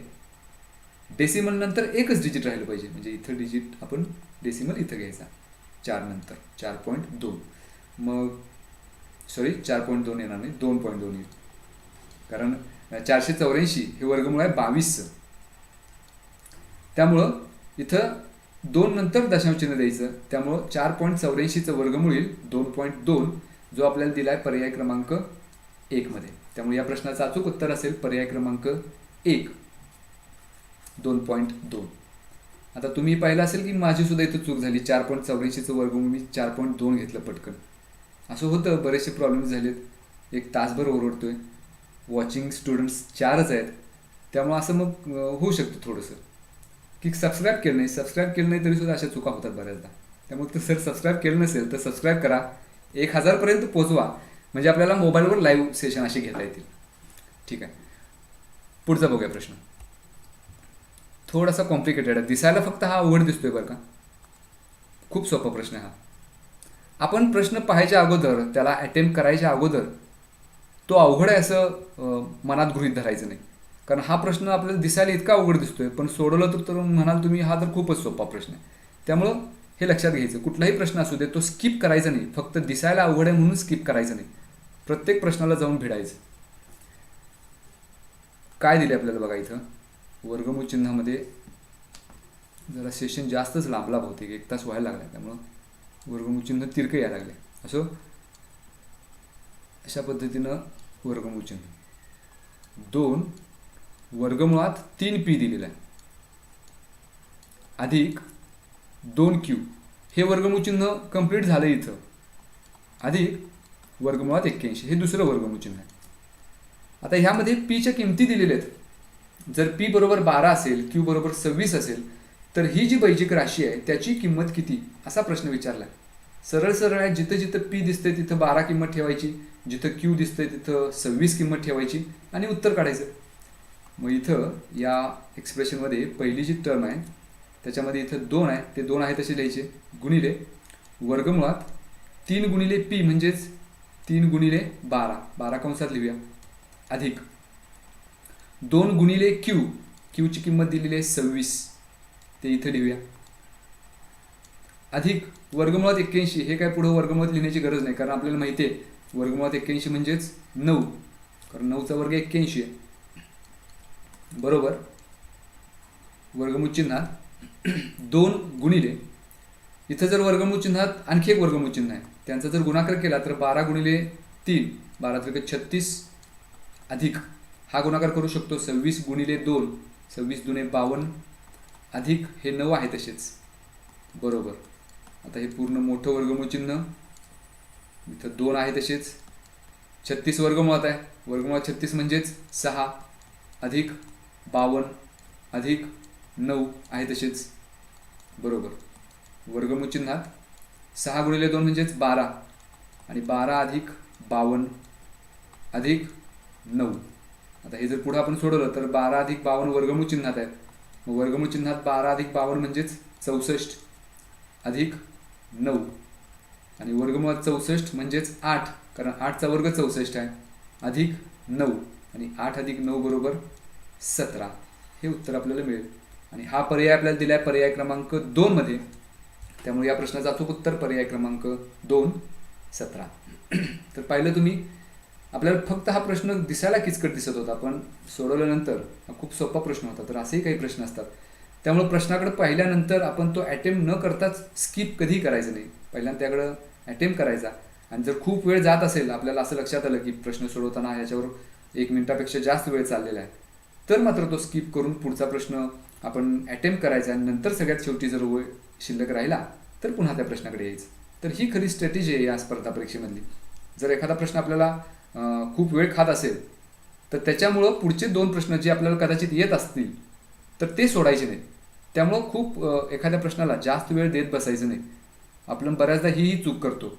डेसिमल नंतर एकच डिजिट राहिलं पाहिजे. म्हणजे इथं डिजिट आपण डेसिमल इथं घ्यायचा 4 नंतर 4.2. मग 4.2 येणार नाही, 2.2 येईल. कारण 484 हे वर्गमूळ आहे 22. त्यामुळं इथं 2 नंतर दशांश चिन्ह द्यायचं. त्यामुळं 4.84चं वर्गमूळ येईल 2.2, जो आपल्याला दिला आहे पर्याय क्रमांक 1 मध्ये. त्यामुळे या प्रश्नाचं अचूक उत्तर असेल पर्याय क्रमांक 1, 2.2. आता तुम्ही पाहिलं असेल की माझी सुद्धा इथं चूक झाली. 4.84चं वर्गमूळ मी 4.2 घेतलं पटकन. असं होतं, बरेचसे प्रॉब्लेम्स झालेत. 1 तासभर ओरडतोय. वॉचिंग स्टुडंट्स 4च आहेत. त्यामुळे असं मग होऊ शकतं थोडंसं की सबस्क्राईब केलं नाही तरी सुद्धा अशा चुका होतात बऱ्याचदा. त्यामुळे तर सर सबस्क्राईब केलं नसेल तर सबस्क्राईब करा, 1000 पर्यंत पोहोचवा. म्हणजे आपल्याला मोबाईलवर लाईव्ह सेशन असे घेता येतील. ठीक आहे, पुढचा बघूया प्रश्न. थोडासा कॉम्प्लिकेटेड आहे, दिसायला फक्त हा अवघड दिसतोय बरं का. खूप सोपा प्रश्न आहे हा. आपण प्रश्न पाहायच्या अगोदर, त्याला अटेम्प्ट करायच्या अगोदर तो अवघड आहे असं मनात गृहीत धरायचं नाही. कारण हा प्रश्न आपल्याला दिसायला इतका अवघड दिसतोय, पण सोडवलं तर म्हणाल तुम्ही हा तर खूपच सोपा प्रश्न आहे. त्यामुळं हे लक्षात घ्यायचं, कुठलाही प्रश्न असू दे तो स्किप करायचा नाही. फक्त दिसायला अवघड आहे म्हणून स्किप करायचं नाही, प्रत्येक प्रश्नाला जाऊन भिडायचं. काय दिले आपल्याला बघा इथं, वर्गमूळ चिन्हामध्ये जरा सेशन जास्तच लांबला बहुतेक, 1 तास व्हायला लागला, त्यामुळं वर्गमूळ चिन्ह तिरकं यायला लागले. असं अशा पद्धतीनं वर्गमूळ चिन्ह 2 वर्गमुळात 3p दिलेला आहे अधिक 2q, हे वर्गमूळ चिन्ह कंप्लीट झालं इथं, अधिक वर्गमुळात 81, हे दुसरं वर्गमूळ चिन्ह आहे. आता ह्यामध्ये पीच्या किमती दिलेल्या आहेत. जर पी बरोबर 12 असेल, क्यू बरोबर 26 असेल, तर ही जी बैजिक राशी आहे त्याची किंमत किती, असा प्रश्न विचारला. सरळ सरळ आहे, जिथं जिथं पी दिसतंय तिथं 12 किंमत ठेवायची, जिथं क्यू दिसतंय तिथं 26 किंमत ठेवायची आणि उत्तर काढायचं. मग इथं या एक्सप्रेशनमध्ये पहिली जी टर्म आहे त्याच्यामध्ये इथं 2 आहे, ते 2 आहे तसे लिहायचे, गुणिले वर्गमुळात 3 गुणिले पी म्हणजेच 3 गुणिले 12, 12 कंसात लिहूया, अधिक 2 गुणिले क्यू, क्यूची किंमत दिलेली आहे 26, ते इथं लिहूया, अधिक वर्गमुळात 81, हे काय पुढं वर्गमुळात लिहिण्याची गरज नाही, कारण आपल्याला माहिती आहे वर्गमुळात 81 म्हणजेच 9, कारण 9चा वर्ग 81 आहे, बरोबर. वर्गमूळ चिन्हात 2 गुणिले, इथं जर वर्गमूळ चिन्हात आणखी एक वर्गमूळ चिन्ह आहे, त्यांचा जर गुणाकार केला तर 12 गुणिले 3, 12 त्रिक 36, अधिक हा गुणाकार करू शकतो 26 गुणिले 2, 26 दुणे 52, अधिक हे 9 आहे तसेच, बरोबर. आता हे पूर्ण मोठं वर्गमूळ चिन्ह, इथं 2 आहे तसेच, 36 वर्गमुळात आहे, वर्गमुळात 36 म्हणजेच 6, अधिक 52, अधिक 9 आहे तसेच, बरोबर. वर्गमूळ चिन्हात 6 गुणिले 2 म्हणजेच 12 आणि 12 अधिक 52 अधिक 9. आता हे जर पुढे आपण सोडवलं तर 12 अधिक 52 वर्गमूळ चिन्हात आहे, मग वर्गमूळ चिन्हात 12 अधिक 52 म्हणजेच 64 अधिक 9 आणि वर्गमुळात 64 म्हणजेच 8, कारण 8चा वर्ग 64 आहे, अधिक 9 आणि 8 अधिक 9 बरोबर 17, हे उत्तर आपल्याला मिळेल. आणि हा पर्याय आपल्याला दिला आहे पर्याय क्रमांक 2 मध्ये, त्यामुळे या प्रश्नाचं अचूक उत्तर पर्याय क्रमांक 2, 17. तर पाहिलं तुम्ही, आपल्याला फक्त हा प्रश्न दिसायला किचकट दिसत होता, पण सोडवल्यानंतर हा खूप सोपा प्रश्न होता. तर असेही काही प्रश्न असतात, त्यामुळे प्रश्नाकडे पाहिल्यानंतर आपण तो अटेम्प्ट न करताच स्किप कधीही करायचं नाही, पहिल्यांदा त्याकडं अटेम्प्ट करायचा. आणि जर खूप वेळ जात असेल, आपल्याला असं लक्षात आलं की प्रश्न सोडवताना ह्याच्यावर 1 मिनिटापेक्षा जास्त वेळ चाललेला आहे, तर मात्र तो स्किप करून पुढचा प्रश्न आपण अटेम्प्ट करायचा आणि नंतर सगळ्यात शेवटी जर वेळ शिल्लक राहिला तर पुन्हा त्या प्रश्नाकडे यायचं. तर ही खरी स्ट्रॅटेजी आहे या स्पर्धा परीक्षेमधली. जर एखादा प्रश्न आपल्याला खूप वेळ खात असेल तर त्याच्यामुळं पुढचे 2 प्रश्न जे आपल्याला कदाचित येत असतील तर ते सोडायचे नाहीत. त्यामुळं खूप एखाद्या प्रश्नाला जास्त वेळ देत बसायचं नाही. आपण बऱ्याचदा ही चूक करतो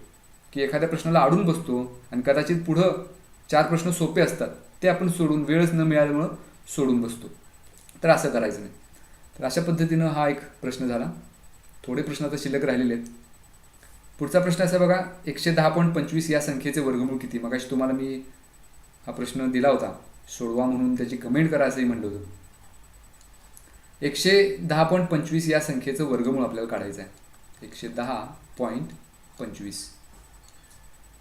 की एखाद्या प्रश्नाला अडून बसतो आणि कदाचित पुढं 4 प्रश्न सोपे असतात ते आपण सोडून, वेळच न मिळाल्यामुळं सोडून बसतो. तर असं करायचं नाही. तर अशा पद्धतीनं हा एक प्रश्न झाला. थोडे प्रश्न आता शिल्लक राहिलेले आहेत. पुढचा प्रश्न असा बघा, 110.25 या संख्येचे वर्गमूळ किती. मगाशी तुम्हाला मी हा प्रश्न दिला होता, सोडवा म्हणून त्याची कमेंट करा असंही म्हणलं होतं. 110.25 या संख्येचं वर्गमूळ आपल्याला काढायचं आहे. 110.25.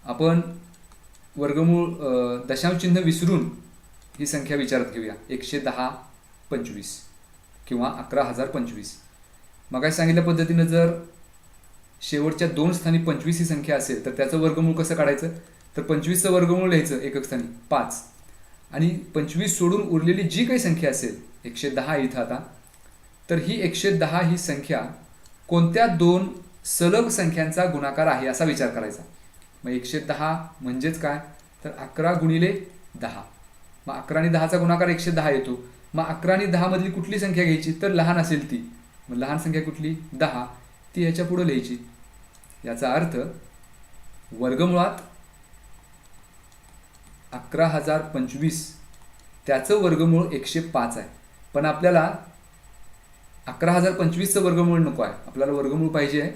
आपण वर्गमूळ दशांश चिन्ह विसरून ही संख्या विचारात घेऊया. 110.25 किंवा 11,025. मगाशी सांगितल्या पद्धतीनं जर शेवटच्या 2 स्थानी 25 ही संख्या असेल तर त्याचं वर्गमूळ कसं काढायचं, तर 25चं वर्गमूळ लिहायचं एकक स्थानी 5 आणि 25 सोडून उरलेली जी काही संख्या असेल 110 इथं आता, तर ही 110 ही संख्या कोणत्या 2 सलग संख्यांचा गुणाकार आहे असा विचार करायचा. मग 110 म्हणजेच काय, तर 11 गुणिले 10. मग 11 आणि 10चा गुणाकार 110 येतो. मग 11 आणि 10 मधली कुठली संख्या घ्यायची, तर लहान असेल ती. मग लहान संख्या कुठली, 10, ती ह्याच्या पुढे लिहायची. याचा अर्थ वर्गमुळात 11,025 त्याचं वर्गमूळ 105 आहे. पण आपल्याला 11,025चं वर्गमूळ नको आहे, आपल्याला वर्गमूळ पाहिजे आहे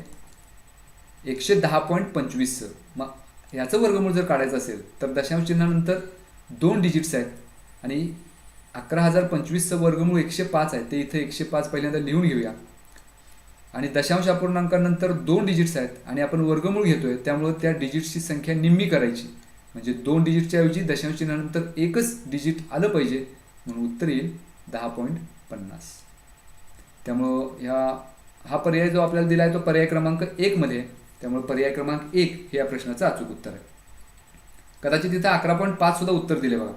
110.25चं. मग ह्याचं वर्गमूळ जर काढायचं असेल तर दशांश चिन्हानंतर 2 डिजिट्स आहेत आणि 11,025चं वर्गमूळ 105 आहे, ते इथे 105 पहिल्यांदा लिहून घेऊया. आणि दशांश अपूर्णांकानंतर 2 डिजिट्स आहेत आणि आपण वर्गमूळ घेतोय, त्यामुळे त्या डिजिट्सची संख्या निम्मी करायची. म्हणजे 2 डिजिटच्या ऐवजी दशांश चिन्हानंतर एकच डिजिट आलं पाहिजे, म्हणून उत्तर येईल 10.50. त्यामुळं हा पर्याय जो आपल्याला दिला आहे तो पर्याय क्रमांक 1 मध्ये आहे. त्यामुळे पर्याय क्रमांक 1 हे या प्रश्नाचं अचूक उत्तर आहे. कदाचित इथं 11.5 सुद्धा उत्तर दिले बघा.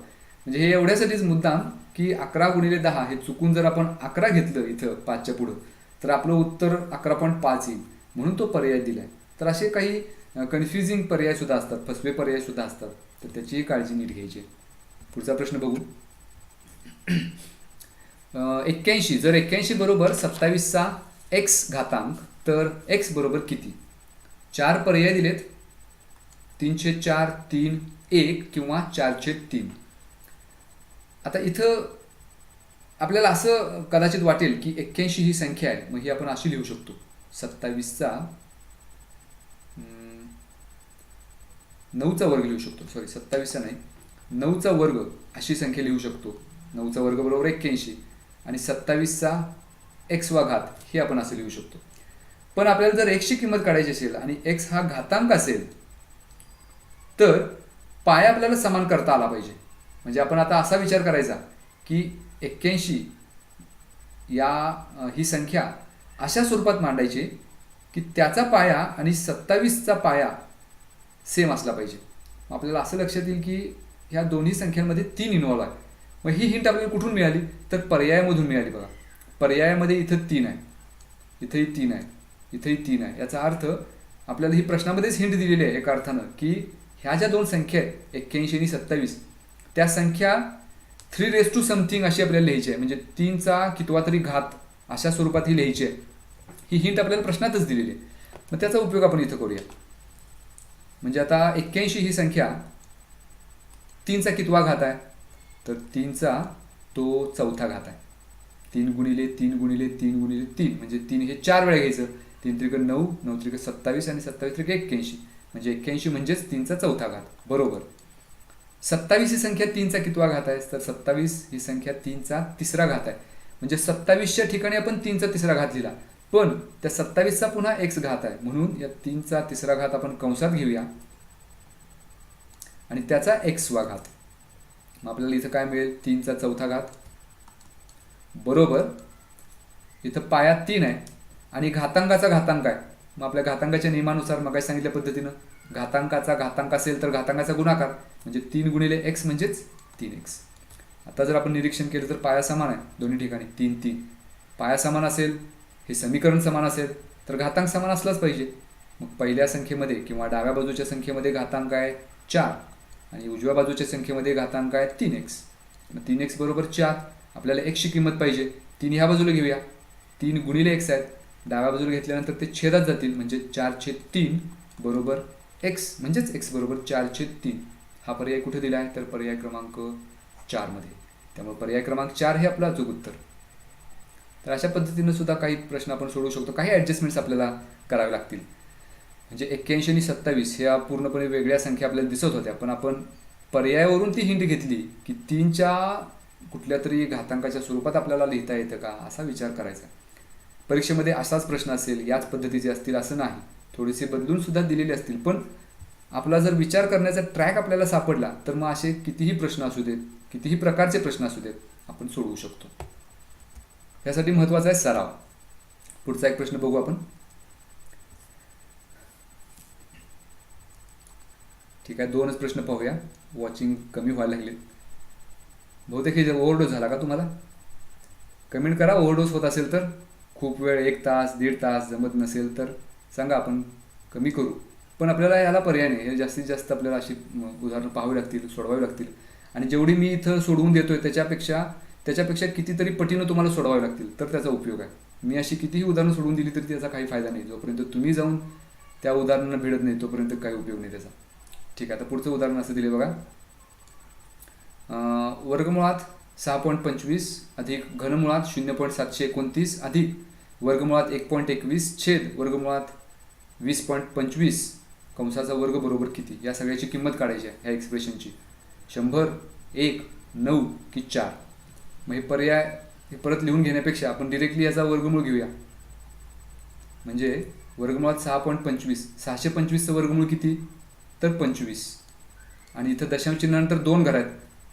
म्हणजे हे एवढ्यासाठीच मुद्दाम की 11 गुणिले 10 हे चुकून जर आपण 11 घेतलं इथं 5च्या पुढं तर आपलं उत्तर 11.5 येईल, म्हणून तो पर्याय दिला आहे. तर असे काही कन्फ्युजिंग पर्याय सुद्धा असतात, फसवे पर्याय सुद्धा असतात, तर त्याचीही काळजी नीट घ्यायची. पुढचा प्रश्न बघू. 81 जर 81 बरोबर 27चा x घातांक तर x बरोबर किती? 4 पर्याय दिलेत, 3/4, 3, 1 किंवा 4/3. आता इथं आपल्याला असं कदाचित वाटेल की 81 ही संख्या आहे, मग ही आपण अशी लिहू शकतो 27चा 9चा वर्ग लिहू शकतो. 27चा नाही, 9चा वर्ग अशी संख्या लिहू शकतो. 9चा वर्ग बरोबर 81 आणि 27चा x वा घात हे आपण असं लिहू शकतो. पण आपल्याला जर x ची किंमत काढायची असेल आणि x हा घातांक असेल तर पाया आपल्याला समान करता आला पाहिजे. म्हणजे आपण आता असा विचार करायचा की 81 ही संख्या अशा स्वरूपात मांडायची की त्याचा पाया आणि 27चा पाया सेम असला पाहिजे. आपल्याला असं लक्षात येईल की ह्या दोन्ही संख्यांमध्ये 3 इन्व्हॉल्व आहे. मग ही हिंट आपल्याला कुठून मिळाली तर पर्यायामधून मिळाली. बघा, पर्यायामध्ये इथं 3 आहे, इथंही 3 आहे, इथंही 3 आहे. याचा अर्थ आपल्याला ही प्रश्नामध्येच हिंट दिलेली आहे एका अर्थानं की ह्या ज्या दोन संख्या आहेत 81 आणि 27 त्या संख्या 3 समथिंग अशी आपल्याला लिहायची आहे. म्हणजे 3चा कितवा तरी घात अशा स्वरूपात ही लिहायची आहे. ही हिंट आपल्याला प्रश्नातच दिलेली आहे. मग त्याचा उपयोग आपण इथं करूया. म्हणजे आता 81 ही संख्या 3चा कितवा घात आहे तर 3चा तो चौथा घात आहे. 3 गुणिले 3 गुणिले 3 गुणिले 3 म्हणजे 3 हे 4 वेळा घ्यायचं. 3 त्रिक 9, 9 त्रिक 27 आणि 27 त्रिक 81 म्हणजे 81 म्हणजेच 3चा चौथा घात बरोबर. 27 ही संख्या 3चा कितवा घात आहे तर 27 ही संख्या 3चा तिसरा घात आहे. म्हणजे 27च्या ठिकाणी आपण 3चा तिसरा घात लिहिला, पण त्या 27चा पुन्हा x घात आहे, म्हणून या 3चा तिसरा घात आपण कंसात घेऊया आणि त्याचा x वा घात. मग आपल्याला इथं काय मिळेल 3चा चौथा घात बरोबर. इथं पाया 3 आहे आणि घातांकाचा घातांक आहे. मग आपल्या घातांकाच्या नियमानुसार मग काय सांगितल्या पद्धतीनं घातांकाचा घातांक असेल तर घातांकाचा गुणाकार म्हणजे 3 गुणिले x म्हणजेच 3x. आता जर आपण निरीक्षण केलं तर पाया समान आहे दोन्ही ठिकाणी 3 3. पाया समान असेल, हे समीकरण समान असेल तर घातांक समान असलाच पाहिजे. मग पहिल्या संख्येमध्ये किंवा डाव्या बाजूच्या संख्येमध्ये घातांक आहे 4 आणि उजव्या बाजूच्या संख्येमध्ये घातांक आहे 3x. मग 3x बरोबर 4. आपल्याला x ची किंमत पाहिजे, 3 ह्या बाजूला घेऊया. 3 गुणिले x आहेत, डाव्या बाजूला घेतल्यानंतर ते छेदात जातील म्हणजे 4/3 बरोबर x म्हणजेच x बरोबर 4/3. हा पर्याय कुठे दिला आहे तर पर्याय क्रमांक 4 मध्ये. त्यामुळे पर्याय क्रमांक 4 हे आपलं अचूक उत्तर. तर अशा पद्धतीनं सुद्धा काही प्रश्न आपण सोडवू शकतो. काही ॲडजस्टमेंट्स आपल्याला करावे लागतील. म्हणजे 81 आणि 27 ह्या पूर्णपणे वेगळ्या संख्या आपल्याला दिसत होत्या, पण आपण पर्यायावरून ती हिंट घेतली की 3च्या कुठल्या तरी घातांकाच्या स्वरूपात आपल्याला लिहिता येतं का असा विचार करायचा. परीक्षेमध्ये असाच प्रश्न असेल, याच पद्धतीचे असतील असं नाही, थोडेसे बदलून सुद्धा दिलेले असतील. पण आपला जर विचार करण्याचा ट्रॅक आपल्याला सापडला तर मग असे कितीही प्रश्न असू देत, कितीही प्रकारचे प्रश्न असू देत, आपण सोडवू शकतो. यासाठी महत्त्वाचा आहे सराव. पुढचा एक प्रश्न बघू आपण. ठीक आहे, 2च प्रश्न पाहूया. वॉचिंग कमी व्हायला लागले. बहुतेक हे ओव्हरडोस झाला का तुम्हाला? कमेंट करा ओव्हरडोस होत असेल तर. खूप वेळ 1 तास 1.5 तास जमत नसेल तर सांगा, आपण कमी करू. पण आपल्याला याला पर्याय नाही. हे जास्तीत जास्त आपल्याला अशी उदाहरणं पाहावी लागतील, सोडवावी लागतील. आणि जेवढी मी इथं सोडवून देतोय त्याच्यापेक्षा कितीतरी पटीनं तुम्हाला सोडवावी लागतील तर त्याचा उपयोग आहे. मी अशी कितीही उदाहरणं सोडवून दिली तरी त्याचा काही फायदा नाही. जोपर्यंत तुम्ही जाऊन त्या उदाहरणांना भिडत नाही तोपर्यंत काही उपयोग नाही त्याचा. ठीक आहे, आता पुढचं उदाहरण असं दिले बघा. वर्गमुळात 6.25 अधिक घनमुळात 0.729 अधिक वर्गमुळात 1.21 छेद वर्गमुळात 20.25 कंसाचा वर्ग बरोबर किती, या सगळ्याची किंमत काढायची आहे ह्या एक्सप्रेशनची. 100, 1, 9 की 4. मग हे पर्याय हे परत लिहून घेण्यापेक्षा आपण डिरेक्टली याचा वर्गमूळ घेऊया. म्हणजे वर्गमुळात 6.25, 625चं वर्गमूळ किती, तर 25. आणि इथं दशांश चिन्हानंतर 2 घरात,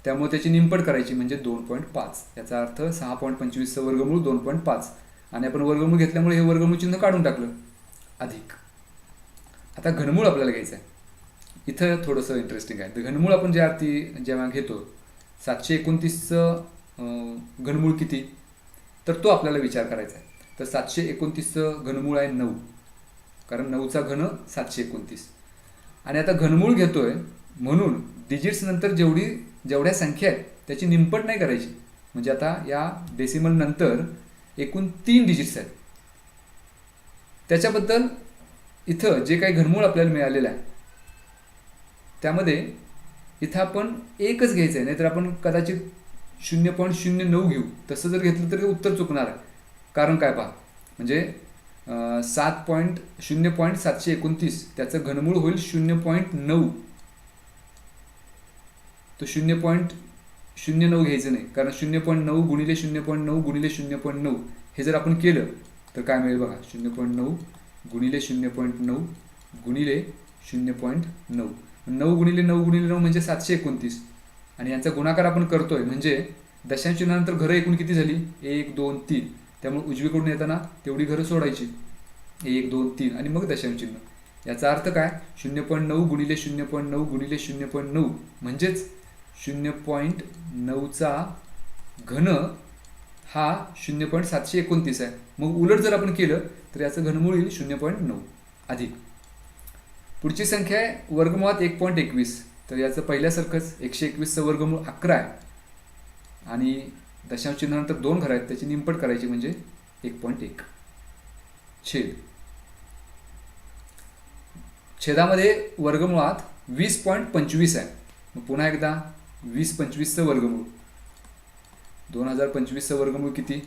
त्यामुळे त्याची निमपट करायची म्हणजे 2.5. याचा अर्थ 6.25चं वर्गमूळ 2.5. आणि आपण वर्गमूळ घेतल्यामुळे हे वर्गमूळ चिन्ह काढून टाकलं. अधिक. आता घनमूळ आपल्याला घ्यायचं आहे. इथं थोडंसं इंटरेस्टिंग आहे. तर घनमूळ आपण जेव्हा घेतो 729चं घनमूळ किती, तर तो आपल्याला विचार करायचा आहे. तर 729चं घनमूळ आहे 9, कारण 9चा घन 729. आणि आता घनमूळ घेतोय म्हणून डिजिट्स नंतर जेवढ्या संख्या आहेत त्याची निमपट नाही करायची. म्हणजे आता या डेसिमल नंतर एकूण 3 डिजिट्स आहेत. त्याच्याबद्दल इथं जे काही घनमूळ आपल्याला मिळालेलं आहे त्यामध्ये इथं आपण एकच घ्यायचं आहे, नाहीतर आपण कदाचित 0.09 घेऊ. तसं जर घेतलं तर उत्तर चुकणार आहे. कारण काय पहा, म्हणजे 0.729 त्याचं घनमूळ होईल 0.9. तो 0.09 घ्यायचं नाही, कारण 0.9 गुणिले 0.9 गुणिले 0.9 हे जर आपण केलं तर काय मिळेल बघा, 0.9 गुणिले 0.9 गुणिले 0.9. 9 गुणिले 9 गुणिले 9 म्हणजे 729. आणि यांचा गुणाकार आपण करतोय म्हणजे दशांश चिन्हानंतर घरं एकूण किती झाली, 1, 2, 3. त्यामुळे उजवीकडून येताना तेवढी घरं सोडायची, 1, 2, 3 आणि मग दशांश चिन्ह. याचा अर्थ काय, 0.9 गुणिले 0.9 गुणिले 0.9 म्हणजेच 0.9चा घन हा 0.729 आहे. मग उलट जर आपण केलं तर याचं घनमूळ येईल 0.9 अधिक. पुढची संख्या आहे वर्गमुळात 1.21. तर याचं पहिल्यासारखंच 121चं वर्गमूळ 11 आहे. आणि दशांश चिन्हानंतर 2 घरं आहेत, त्याची निमपट करायची म्हणजे 1.1 छेद. छेदामध्ये वर्गमुळात 20.25 आहे. मग पुन्हा एकदा 20.25चं वर्गमूळ, 2025चं वर्गमूळ किती,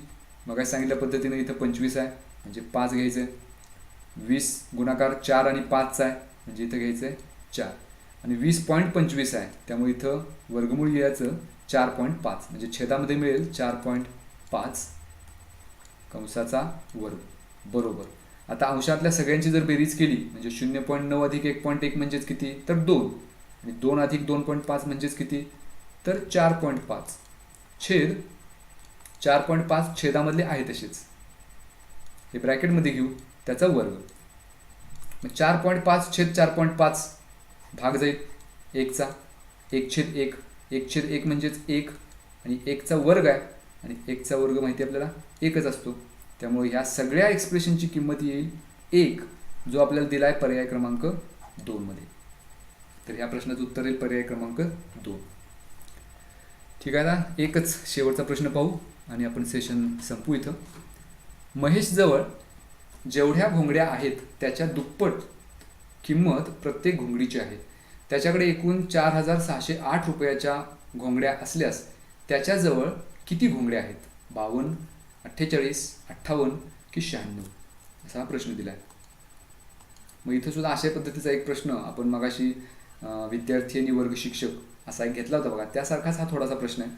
मग काय सांगितल्या पद्धतीने इथं 25 आहे म्हणजे 5 घ्यायचं आहे. 20 गुणाकार 4 आणि 5चा आहे म्हणजे इथं घ्यायचं आहे 4. आणि 20.25 आहे त्यामुळे इथं वर्गमूळ याचं 4.5 म्हणजे छेदामध्ये मिळेल 4.5 कंसाचा वर्ग बरोबर. आता अंशातल्या सगळ्यांची जर बेरीज केली म्हणजे 0.9 अधिक 1.1 म्हणजेच किती, तर 2. आणि 2 अधिक 2.5 म्हणजेच किती, तर 4.5 छेद 4.5 छेदामधले आहे तसेच हे ब्रॅकेटमध्ये घेऊ त्याचा वर्ग. मग 4.5 छेद 4.5 भाग जाईल 1चा, 1/1, 1/1 म्हणजेच 1 आणि 1चा वर्ग आहे आणि 1चा वर्ग माहिती आपल्याला 1च असतो. त्यामुळे ह्या सगळ्या एक्सप्रेशनची किंमत येईल 1, जो आपल्याला दिला आहे पर्याय क्रमांक 2 मध्ये. तर ह्या प्रश्नाचं उत्तर येईल पर्याय क्रमांक 2. ठीक आहे ना. एकच शेवटचा प्रश्न पाहू आणि आपण सेशन संपू इथं. महेशजवळ जेवढ्या घोंगड्या आहेत त्याच्या दुप्पट किंमत प्रत्येक घोंगडीची आहे. त्याच्याकडे एकूण 4,608 रुपयाच्या घोंगड्या असल्यास त्याच्याजवळ किती घोंगड्या आहेत, 52, 48, 58 की 96, असा हा प्रश्न दिला आहे. मग इथं सुद्धा अशा पद्धतीचा एक प्रश्न आपण मगाशी विद्यार्थी आणि वर्ग शिक्षक असा एक घेतला होता बघा, त्यासारखाच हा थोडासा प्रश्न आहे.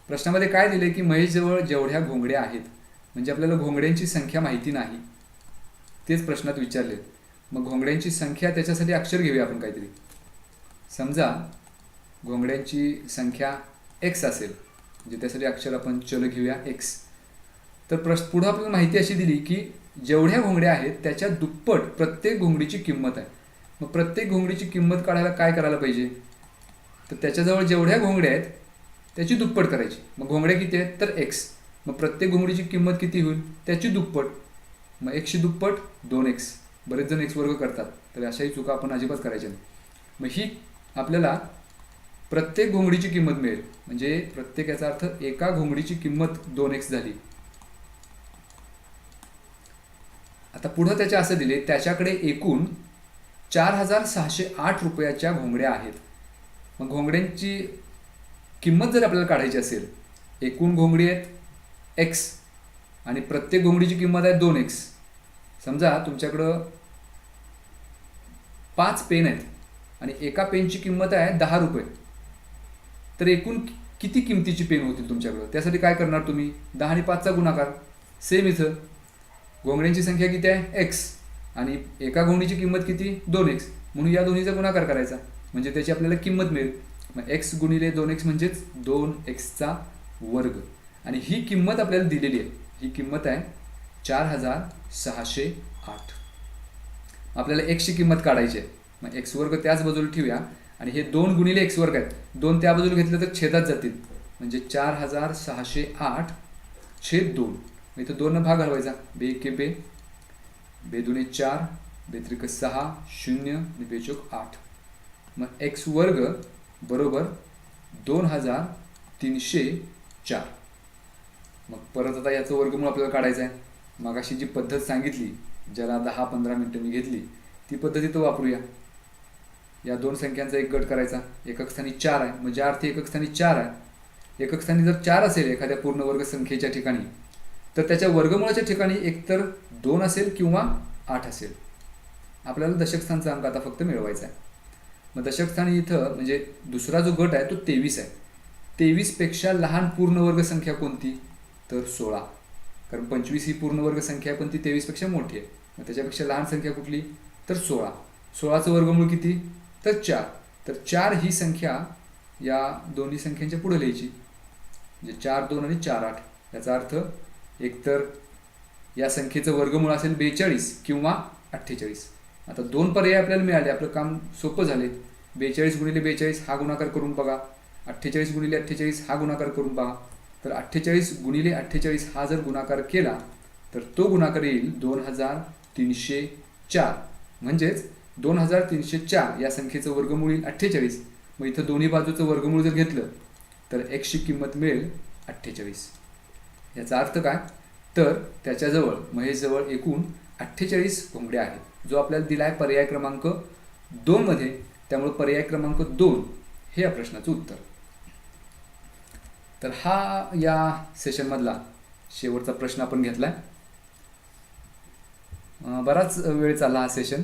प्रश्नामध्ये काय दिले की महेशजवळ जेवढ्या घोंगड्या आहेत, म्हणजे आपल्याला घोंगड्यांची संख्या माहिती नाही, तेच प्रश्नात विचारले. मग घोंगड्यांची संख्या त्याच्यासाठी अक्षर घेऊया आपण काहीतरी. समजा घोंगड्यांची संख्या x असेल म्हणजे त्यासाठी अक्षर आपण चल घेऊया x. तर पुढं आपल्याला माहिती अशी दिली की जेवढ्या घोंगड्या आहेत त्याच्या दुप्पट प्रत्येक घोंगडीची किंमत आहे. मग प्रत्येक घोंगडीची किंमत काढायला काय करायला पाहिजे, तर त्याच्याजवळ जेवढ्या घोंगड्या आहेत त्याची दुप्पट करायची. मग घोंगड्या किती आहेत, तर x. मग प्रत्येक घोंगडीची किंमत किती होईल, त्याची दुप्पट. मग 1 ची दुप्पट 2x. बरेच जण x वर्ग करतात, तर अशाही चुका आपण अजिबात करायच्या नाही. मग ही आपल्याला प्रत्येक घोंगडीची किंमत मिळेल, म्हणजे प्रत्येक याचा अर्थ एका घोंगडीची किंमत 2x झाली. आता पुढं त्याच्या असं दिले त्याच्याकडे एकूण 4,608 रुपयाच्या घोंगड्या आहेत. मग घोंगड्यांची किंमत जर आपल्याला काढायची असेल, एकूण घोंगडी आहेत एक्स आणि प्रत्येक घोंगडीची किंमत आहे 2x. समजा तुमच्याकडं 5 पेन आहेत आणि एका पेनची किंमत आहे 10 रुपये. तर एकूण किती किमतीची पेन होतील तुमच्याकडं? त्यासाठी काय करणार तुम्ही? 10 आणि 5चा गुणाकार. सेम इथं घोंगड्यांची संख्या किती आहे x आणि एका घोंगडीची किंमत किती 2x, म्हणून या दोन्हीचा गुणाकार करायचा म्हणजे त्याची आपल्याला किंमत मिळेल. मग x गुणिले 2x म्हणजेच 2x वर्ग. आणि ही किंमत आपल्याला दिलेली आहे, ही किंमत आहे 4608. आपल्याला x ची किंमत काढायची आहे. मग x वर्ग त्याच बाजूला ठेवूया आणि हे 2 गुणिले x वर्ग आहेत, 2 त्या बाजूला घेतलं तर छेदात जातील म्हणजे 4608 छेद 2. इथं 2 भाग घालवायचा. बे एके बे, बे दुने 4, बे त्रिक 6, 0 आणि बे चौक 8. मग x वर्ग बरोबर 2304. मग परत आता याचं वर्गमूळ आपल्याला काढायचं आहे. मग अशी जी पद्धत सांगितली, ज्याला 10-15 मिनटं मी घेतली, ती पद्धत इथं वापरूया. या दोन संख्यांचा एक गट करायचा. एकक स्थानी 4 आहे म्हणजे अर्थी एकक स्थानी 4 आहे. एकक स्थानी जर 4 असेल एखाद्या पूर्ण वर्ग संख्येच्या ठिकाणी, तर त्याच्या वर्गमूळाच्या ठिकाणी एकतर 2 असेल किंवा 8 असेल. आपल्याला दशक स्थानचा अंक आता फक्त मिळवायचा आहे. मग दशक स्थानी इथं म्हणजे दुसरा जो गट आहे तो 23 आहे. 23 पेक्षा लहान पूर्ण वर्ग संख्या कोणती? तर 16. कारण 25 ही पूर्ण वर्ग संख्या आहे पण ती 23 पेक्षा मोठी आहे. मग त्याच्यापेक्षा लहान संख्या कुठली? तर 16. 16चं वर्गमूळ किती? तर 4. तर 4 ही संख्या या दोन्ही संख्यांच्या पुढे लिहायची म्हणजे 4 2 आणि 4 8. याचा अर्थ एकतर या संख्येचं वर्गमूळ असेल 42 किंवा 48. आता 2 पर्याय आपल्याला मिळाले, आपलं काम सोपं झाले. 42 गुणिले 42 हा गुणाकार करून बघा, 48 गुणिले 48 हा गुणाकार करून पहा. तर 48 गुणिले 48 हा जर गुणाकार केला तर तो गुणाकार येईल 2304. म्हणजेच 2304 या संख्येचं वर्गमूळ येईल 48. मग इथं दोन्ही बाजूचं वर्गमूळ जर घेतलं तर x ची किंमत मिळेल 48. याचा अर्थ काय? तर त्याच्याजवळ महेशजवळ एकूण 48 घोंगड्या आहेत, जो आपल्याला दिला आहे पर्याय क्रमांक 2 मध्ये. त्यामुळे पर्याय क्रमांक 2 हे या प्रश्नाचं उत्तर. तर हा या सेशनमधला शेवटचा प्रश्न आपण घेतलाय. बराच वेळ चालला हा सेशन.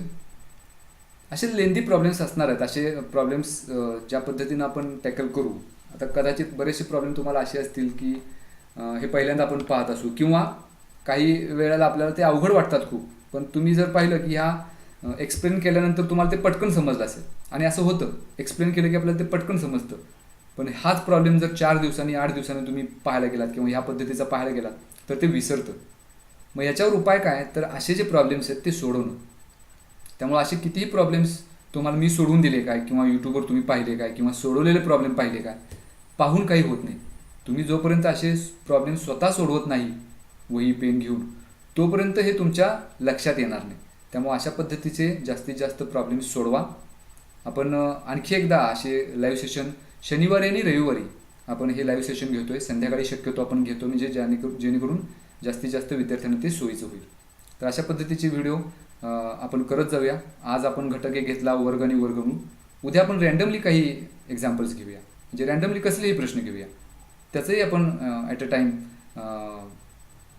असे लेंदी प्रॉब्लेम्स असणार आहेत. असे प्रॉब्लेम्स ज्या पद्धतीनं आपण टॅकल करू. आता कदाचित बरेचसे प्रॉब्लेम तुम्हाला असे असतील की हे पहिल्यांदा आपण पाहत असू किंवा काही वेळेला आपल्याला ते अवघड वाटतात खूप. पण तुम्ही जर पाहिलं की ह्या एक्सप्लेन केल्यानंतर तुम्हाला ते पटकन समजलं असेल. आणि असं होतं, एक्सप्लेन केलं की आपल्याला ते पटकन समजतं. पण हाच प्रॉब्लेम जर 4 दिवसांनी 8 दिवसांनी तुम्ही पाहायला गेलात किंवा ह्या पद्धतीचा पाहायला गेलात तर ते विसरतं. मग याच्यावर उपाय काय? तर असे जे प्रॉब्लेम्स आहेत ते सोडवणं. त्यामुळे असे कितीही प्रॉब्लेम्स तुम्हाला मी सोडवून दिले काय किंवा यूट्यूबवर तुम्ही पाहिले काय किंवा सोडवलेले प्रॉब्लेम पाहिले काय, पाहून काही होत नाही. तुम्ही जोपर्यंत असे प्रॉब्लेम स्वतः सोडवत नाही वही पेन घेऊन, तोपर्यंत हे तुमच्या लक्षात येणार नाही. त्यामुळे अशा पद्धतीचे जास्तीत जास्त प्रॉब्लेम्स सोडवा. आपण आणखी एकदा असे लाईव्ह सेशन शनिवारी आणि रविवारी आपण हे लाईव्ह सेशन घेतोय. संध्याकाळी शक्यतो आपण घेतो म्हणजे जेणेकरून जास्तीत जास्त विद्यार्थ्यांना ते सोयीचं होईल. तर अशा पद्धतीचे व्हिडिओ आपण करत जाऊया. आज आपण घटक एक घेतला, वर्ग आणि वर्गमूळ. उद्या आपण रँडमली काही एक्झाम्पल्स घेऊया, म्हणजे रँडमली कसलेही प्रश्न घेऊया. त्याचंही आपण ॲट अ टाईम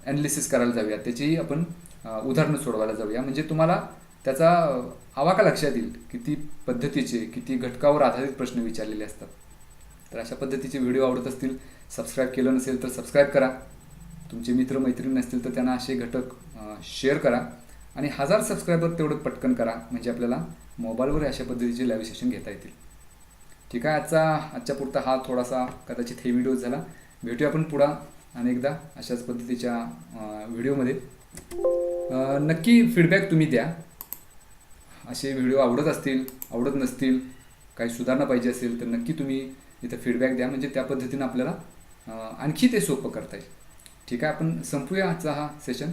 ॲनालिसिस करायला जाऊया, त्याचीही आपण उदाहरणं सोडवायला जाऊया. म्हणजे तुम्हाला त्याचा आवाका लक्षात येईल किती पद्धतीचे, किती घटकावर आधारित प्रश्न विचारलेले असतात. तर अशा पद्धतीचे व्हिडिओ आवडत असतील, सबस्क्राईब केलं नसेल तर सबस्क्राईब करा. तुमचे मित्रमैत्रिणी नसतील तर त्यांना असे घटक शेअर करा. आणि 1000 सबस्क्रायबर तेवढं पटकन करा म्हणजे आपल्याला मोबाईलवर अशा पद्धतीचे लाईव्ह सेशन घेता येतील. ठीक आहे. आजच्या पुरता हा थोडासा कदाचित हेवी डोस झाला. भेटूया आपण पुढं अनेकदा अशाच पद्धतीच्या व्हिडिओमध्ये. नक्की फीडबॅक तुम्ही द्या. असे व्हिडिओ आवडत असतील, आवडत नसतील, काही सुधारणा पाहिजे असेल तर नक्की तुम्ही इथं फीडबॅक द्या. म्हणजे त्या पद्धतीनं आपल्याला आणखी ते सोपं करता येईल. ठीक आहे. आपण संपूया आजचा हा सेशन.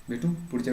भेटू पुढच्या